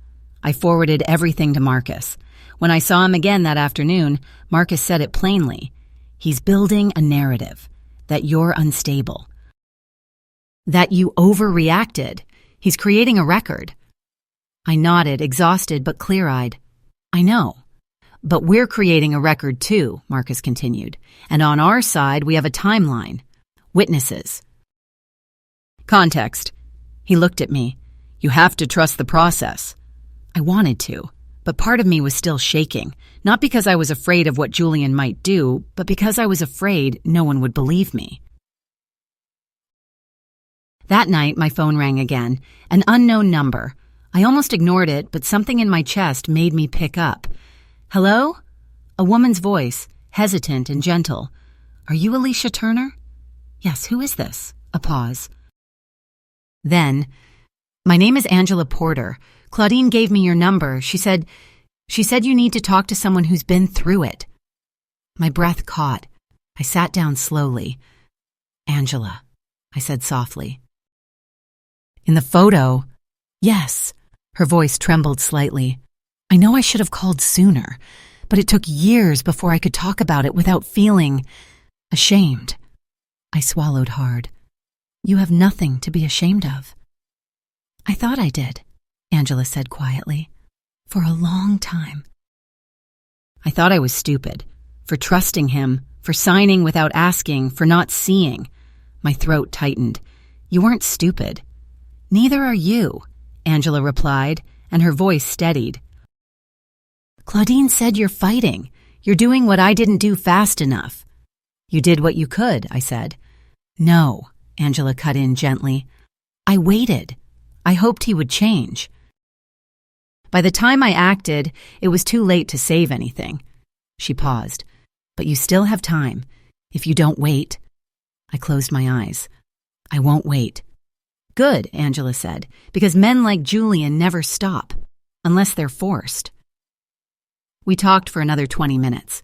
I forwarded everything to Marcus. When I saw him again that afternoon, Marcus said it plainly. "He's building a narrative. That you're unstable. That you overreacted. He's creating a record." I nodded, exhausted but clear-eyed. "I know. But we're creating a record too," Marcus continued. "And on our side, we have a timeline. Witnesses. Context." He looked at me. "You have to trust the process." I wanted to, but part of me was still shaking, not because I was afraid of what Julian might do, but because I was afraid no one would believe me. That night, my phone rang again, an unknown number. I almost ignored it, but something in my chest made me pick up. "Hello?" A woman's voice, hesitant and gentle. "Are you Alicia Turner?" "Yes, who is this?" A pause. Then, "My name is Angela Porter. Claudine gave me your number. She said you need to talk to someone who's been through it." My breath caught. I sat down slowly. "Angela," I said softly. "In the photo?" "Yes." Her voice trembled slightly. "I know I should have called sooner, but it took years before I could talk about it without feeling ashamed." I swallowed hard. "You have nothing to be ashamed of." "I thought I did," Angela said quietly. "For a long time." I thought I was stupid. For trusting him, for signing without asking, for not seeing. My throat tightened. "You weren't stupid." "Neither are you," Angela replied, and her voice steadied. "Claudine said you're fighting. You're doing what I didn't do fast enough." "You did what you could," I said. "No," Angela cut in gently. "I waited. I hoped he would change." By the time I acted, it was too late to save anything. She paused. "But you still have time. If you don't wait." I closed my eyes. "I won't wait." "Good," Angela said, "because men like Julian never stop, unless they're forced." We talked for another 20 minutes.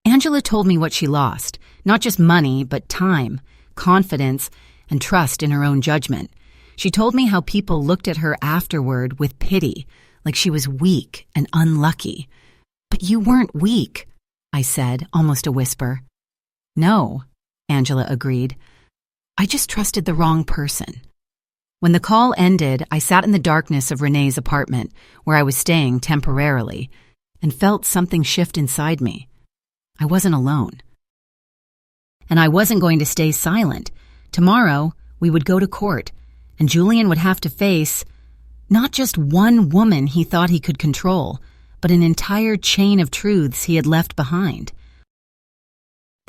Angela told me what she lost, not just money, but time, confidence, and trust in her own judgment. She told me how people looked at her afterward with pity, like she was weak and unlucky. "But you weren't weak," I said, almost a whisper. "No," Angela agreed. "I just trusted the wrong person." When the call ended, I sat in the darkness of Renee's apartment, where I was staying temporarily, and felt something shift inside me. I wasn't alone. And I wasn't going to stay silent. Tomorrow, we would go to court, and Julian would have to face not just one woman he thought he could control, but an entire chain of truths he had left behind.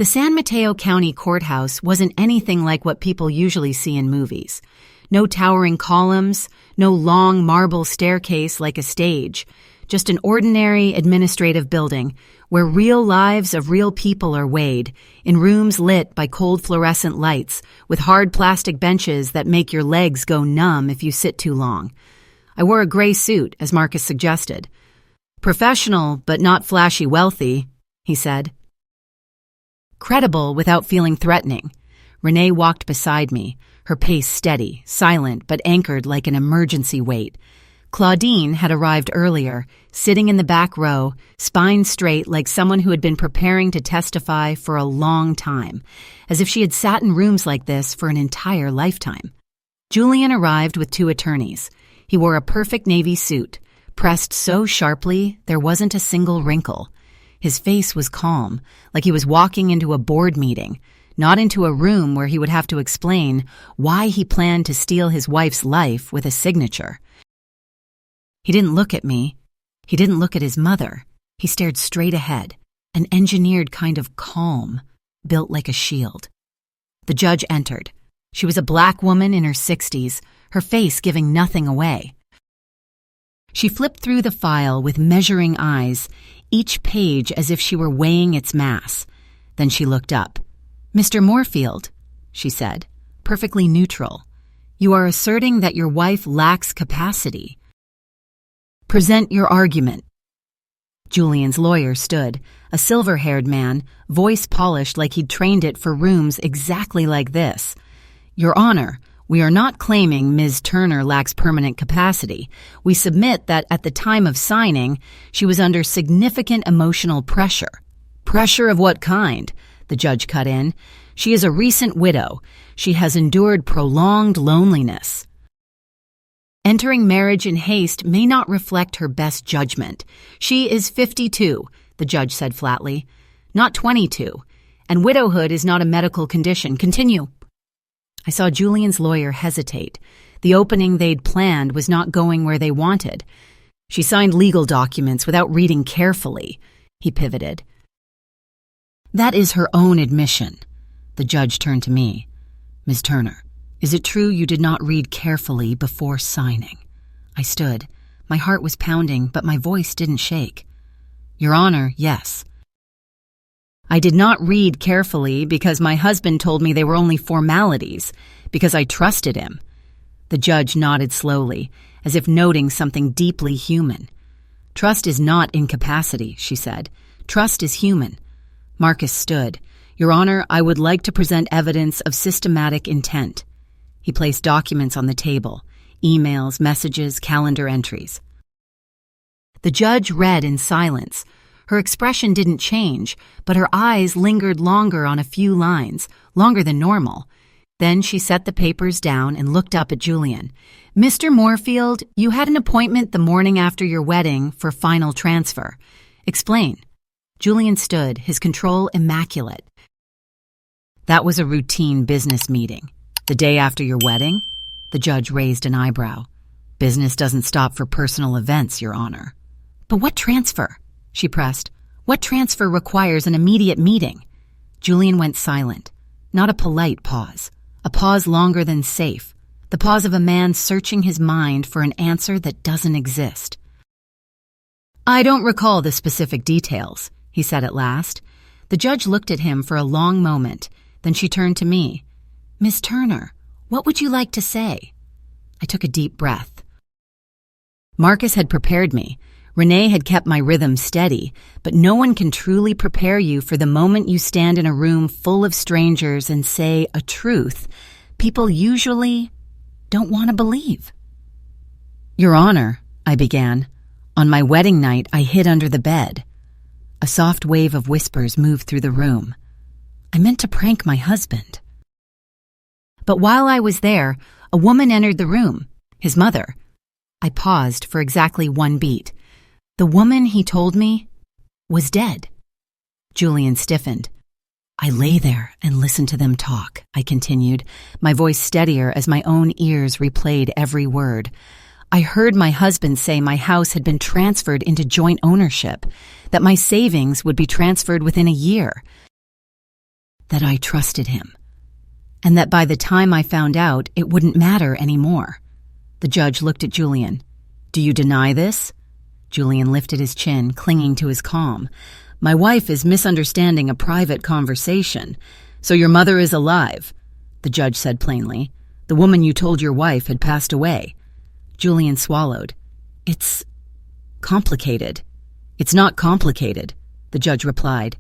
The San Mateo County Courthouse wasn't anything like what people usually see in movies. No towering columns, no long marble staircase like a stage, just an ordinary administrative building where real lives of real people are weighed, in rooms lit by cold fluorescent lights with hard plastic benches that make your legs go numb if you sit too long. I wore a gray suit, as Marcus suggested. Professional, but not flashy wealthy, he said. Credible without feeling threatening. Renee walked beside me, her pace steady, silent, but anchored like an emergency weight. Claudine had arrived earlier, sitting in the back row, spine straight like someone who had been preparing to testify for a long time, as if she had sat in rooms like this for an entire lifetime. Julian arrived with 2 attorneys. He wore a perfect navy suit, pressed so sharply there wasn't a single wrinkle. His face was calm, like he was walking into a board meeting, not into a room where he would have to explain why he planned to steal his wife's life with a signature. He didn't look at me. He didn't look at his mother. He stared straight ahead, an engineered kind of calm, built like a shield. The judge entered. She was a black woman in her 60s, her face giving nothing away. She flipped through the file with measuring eyes, each page as if she were weighing its mass. Then she looked up. "Mr. Moorfield," she said, perfectly neutral, "you are asserting that your wife lacks capacity. Present your argument." Julian's lawyer stood, a silver-haired man, voice polished like he'd trained it for rooms exactly like this. "Your Honor, we are not claiming Ms. Turner lacks permanent capacity. We submit that at the time of signing, she was under significant emotional pressure." "Pressure of what kind?" the judge cut in. "She is a recent widow. She has endured prolonged loneliness. Entering marriage in haste may not reflect her best judgment. She is 52, the judge said flatly, not 22, and widowhood is not a medical condition. Continue." I saw Julian's lawyer hesitate. The opening they'd planned was not going where they wanted. "She signed legal documents without reading carefully," he pivoted. "That is her own admission." The judge turned to me. "Ms. Turner, is it true you did not read carefully before signing?" I stood. My heart was pounding, but my voice didn't shake. "Your Honor, yes. I did not read carefully because my husband told me they were only formalities, because I trusted him." The judge nodded slowly, as if noting something deeply human. "Trust is not incapacity," she said. "Trust is human." Marcus stood. "Your Honor, I would like to present evidence of systematic intent." He placed documents on the table, emails, messages, calendar entries. The judge read in silence. Her expression didn't change, but her eyes lingered longer on a few lines, longer than normal. Then she set the papers down and looked up at Julian. "Mr. Moorfield, you had an appointment the morning after your wedding for final transfer. Explain." Julian stood, his control immaculate. "That was a routine business meeting. The day after your wedding?" The judge raised an eyebrow. "Business doesn't stop for personal events, Your Honor." "But what transfer?" she pressed. "What transfer requires an immediate meeting?" Julian went silent. Not a polite pause. A pause longer than safe. The pause of a man searching his mind for an answer that doesn't exist. "I don't recall the specific details," he said at last. The judge looked at him for a long moment. Then she turned to me. "Miss Turner, what would you like to say?" I took a deep breath. Marcus had prepared me. Renee had kept my rhythm steady, but no one can truly prepare you for the moment you stand in a room full of strangers and say a truth people usually don't want to believe. "Your Honor," I began, "on my wedding night I hid under the bed." A soft wave of whispers moved through the room. I meant to prank my husband. But while I was there, a woman entered the room, his mother. I paused for exactly one beat. The woman, he told me, was dead. Julian stiffened. "I lay there and listened to them talk," I continued, my voice steadier as my own ears replayed every word. "I heard my husband say my house had been transferred into joint ownership, that my savings would be transferred within a year. that I trusted him, and that by the time I found out, it wouldn't matter anymore. The judge looked at Julian. Do you deny this? Julian lifted his chin, clinging to his calm. My wife is misunderstanding a private conversation. So your mother is alive, the judge said plainly. The woman you told your wife had passed away. Julian swallowed. It's complicated. It's not complicated, the judge replied.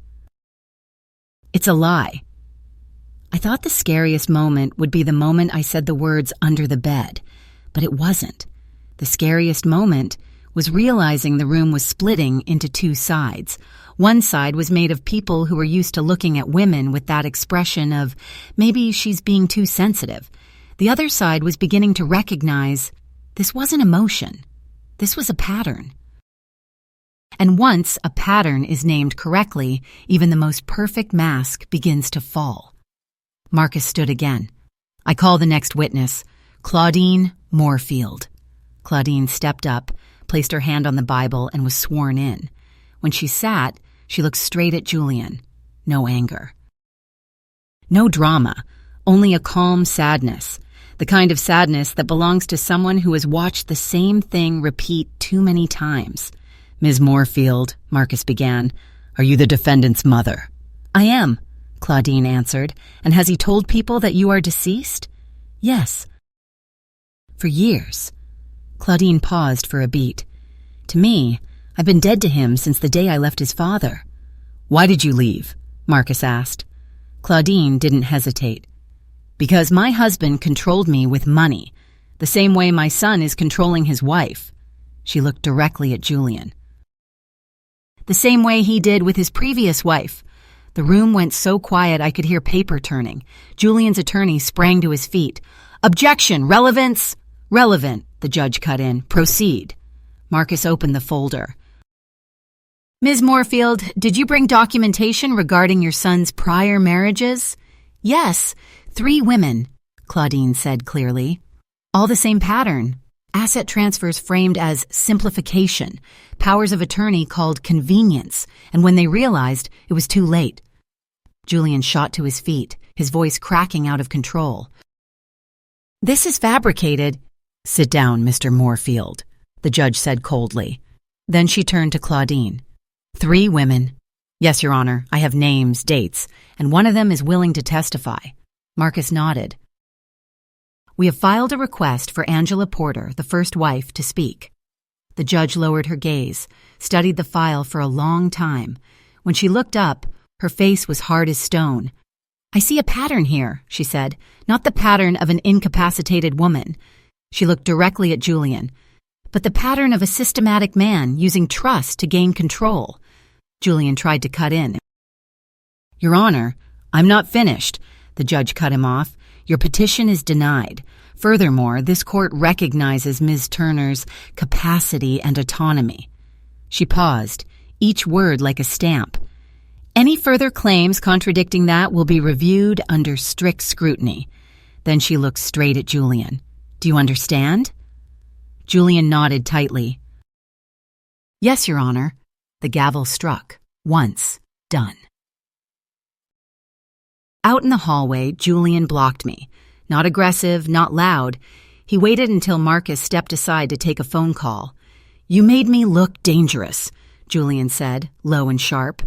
It's a lie. I thought the scariest moment would be the moment I said the words under the bed, but it wasn't. The scariest moment was realizing the room was splitting into two sides. One side was made of people who were used to looking at women with that expression of, maybe she's being too sensitive. The other side was beginning to recognize this wasn't emotion. This was a pattern. And once a pattern is named correctly, even the most perfect mask begins to fall. Marcus stood again. I call the next witness, Claudine Moorfield. Claudine stepped up, placed her hand on the Bible, and was sworn in. When she sat, she looked straight at Julian. No anger. No drama, only a calm sadness. The kind of sadness that belongs to someone who has watched the same thing repeat too many times. Ms. Moorfield, Marcus began, are you the defendant's mother? I am, Claudine answered. And has he told people that you are deceased? Yes. For years. Claudine paused for a beat. To me, I've been dead to him since the day I left his father. Why did you leave? Marcus asked. Claudine didn't hesitate. Because my husband controlled me with money, the same way my son is controlling his wife. She looked directly at Julian. The same way he did with his previous wife. The room went so quiet I could hear paper turning. Julian's attorney sprang to his feet. Objection! Relevance! Relevant, the judge cut in. Proceed. Marcus opened the folder. Ms. Moorfield, did you bring documentation regarding your son's prior marriages? Yes, 3 women, Claudine said clearly. All the same pattern. Asset transfers framed as simplification, powers of attorney called convenience, and when they realized, it was too late. Julian shot to his feet, his voice cracking out of control. This is fabricated. Sit down, Mr. Moorfield, the judge said coldly. Then she turned to Claudine. 3 women. Yes, Your Honor, I have names, dates, and one of them is willing to testify. Marcus nodded. We have filed a request for Angela Porter, the first wife, to speak. The judge lowered her gaze, studied the file for a long time. When she looked up, her face was hard as stone. I see a pattern here, she said, not the pattern of an incapacitated woman. She looked directly at Julian. But the pattern of a systematic man using trust to gain control. Julian tried to cut in. Your Honor, I'm not finished. The judge cut him off. Your petition is denied. Furthermore, this court recognizes Ms. Turner's capacity and autonomy. She paused, each word like a stamp. Any further claims contradicting that will be reviewed under strict scrutiny. Then she looked straight at Julian. Do you understand? Julian nodded tightly. Yes, Your Honor. The gavel struck. Once. Done. Out in the hallway, Julian blocked me. Not aggressive, not loud. He waited until Marcus stepped aside to take a phone call. You made me look dangerous, Julian said, low and sharp.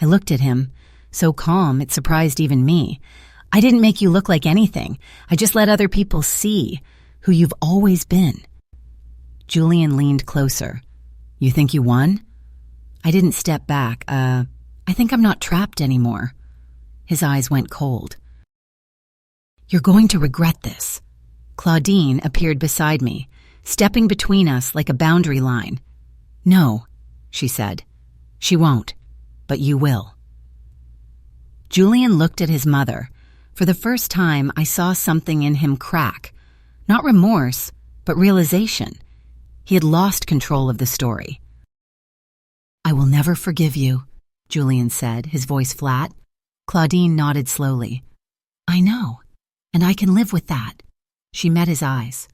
I looked at him, so calm it surprised even me. I didn't make you look like anything. I just let other people see who you've always been. Julian leaned closer. You think you won? I didn't step back. I think I'm not trapped anymore. His eyes went cold. You're going to regret this. Claudine appeared beside me, stepping between us like a boundary line. No, she said. She won't, but you will. Julian looked at his mother. For the first time, I saw something in him crack. Not remorse, but realization. He had lost control of the story. I will never forgive you, Julian said, his voice flat. Claudine nodded slowly. I know, and I can live with that. She met his eyes.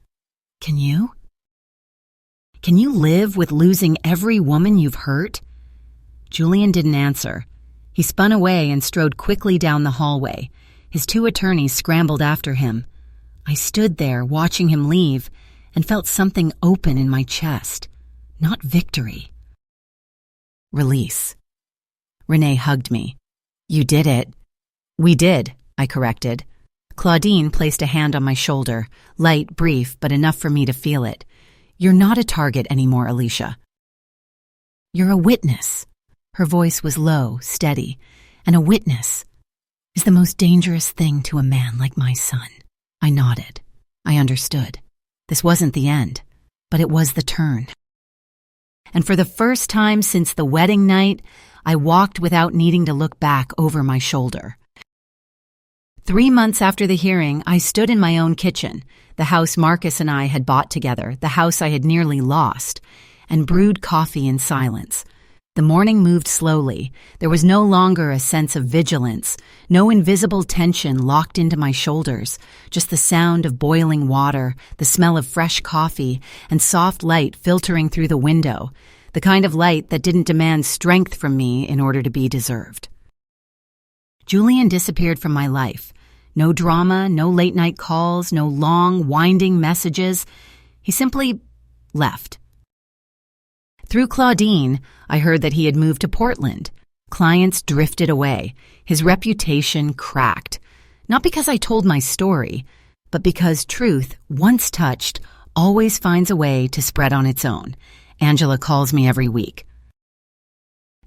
Can you? Can you live with losing every woman you've hurt? Julian didn't answer. He spun away and strode quickly down the hallway. His 2 attorneys scrambled after him. I stood there watching him leave and felt something open in my chest. Not victory. Release. Renee hugged me. You did it. We did, I corrected. Claudine placed a hand on my shoulder, light, brief, but enough for me to feel it. You're not a target anymore, Alicia. You're a witness. Her voice was low, steady, and a witness is the most dangerous thing to a man like my son. I nodded. I understood. This wasn't the end, but it was the turn. And for the first time since the wedding night, I walked without needing to look back over my shoulder. 3 months after the hearing, I stood in my own kitchen, the house Marcus and I had bought together, the house I had nearly lost, and brewed coffee in silence. The morning moved slowly. There was no longer a sense of vigilance, no invisible tension locked into my shoulders, just the sound of boiling water, the smell of fresh coffee, and soft light filtering through the window, the kind of light that didn't demand strength from me in order to be deserved. Julian disappeared from my life. No drama, no late-night calls, no long, winding messages. He simply left. Through Claudine, I heard that he had moved to Portland. Clients drifted away. His reputation cracked. Not because I told my story, but because truth, once touched, always finds a way to spread on its own. Angela calls me every week.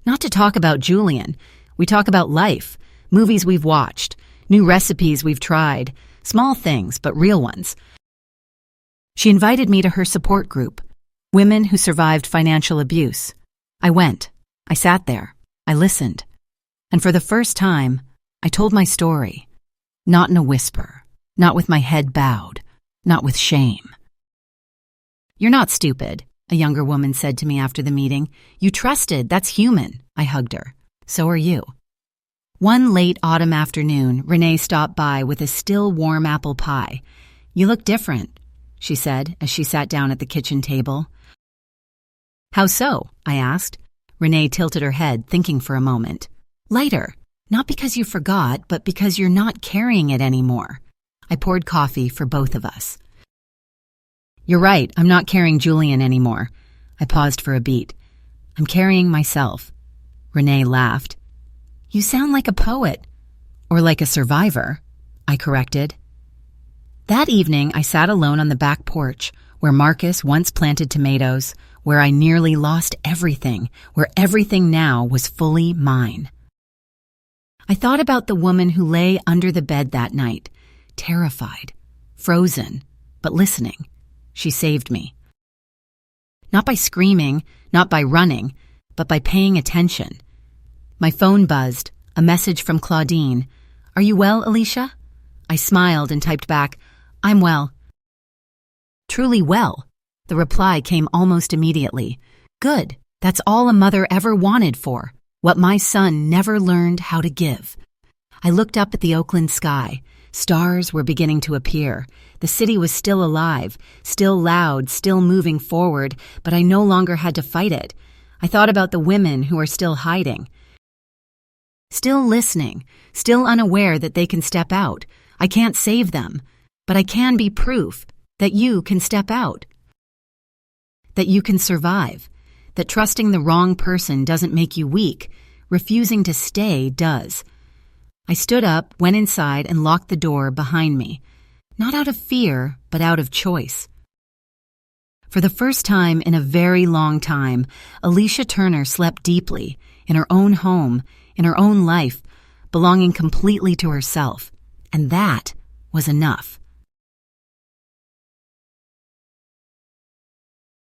Not to talk about Julian. We talk about life, movies we've watched, new recipes we've tried, small things, but real ones. She invited me to her support group, women who survived financial abuse. I went. I sat there. I listened. And for the first time, I told my story. Not in a whisper, not with my head bowed, not with shame. You're not stupid, a younger woman said to me after the meeting. You trusted, that's human. I hugged her. So are you. One late autumn afternoon, Renee stopped by with a still warm apple pie. You look different, she said as she sat down at the kitchen table. How so? I asked. Renee tilted her head, thinking for a moment. Lighter, not because you forgot, but because you're not carrying it anymore. I poured coffee for both of us. You're right, I'm not carrying Julian anymore. I paused for a beat. I'm carrying myself. Renee laughed. You sound like a poet. Or like a survivor, I corrected. That evening, I sat alone on the back porch, where Marcus once planted tomatoes, where I nearly lost everything, where everything now was fully mine. I thought about the woman who lay under the bed that night, terrified, frozen, but listening. She saved me. Not by screaming, not by running, but by paying attention. My phone buzzed, a message from Claudine. Are you well, Alicia? I smiled and typed back, I'm well. Truly well. The reply came almost immediately. Good. That's all a mother ever wanted for. What my son never learned how to give. I looked up at the Oakland sky. Stars were beginning to appear. The city was still alive, still loud, still moving forward, but I no longer had to fight it. I thought about the women who are still hiding. Still listening, still unaware that they can step out. I can't save them, but I can be proof that you can step out. That you can survive. That trusting the wrong person doesn't make you weak. Refusing to stay does. I stood up, went inside, and locked the door behind me. Not out of fear, but out of choice. For the first time in a very long time, Alicia Turner slept deeply, in her own home, in her own life, belonging completely to herself. And that was enough.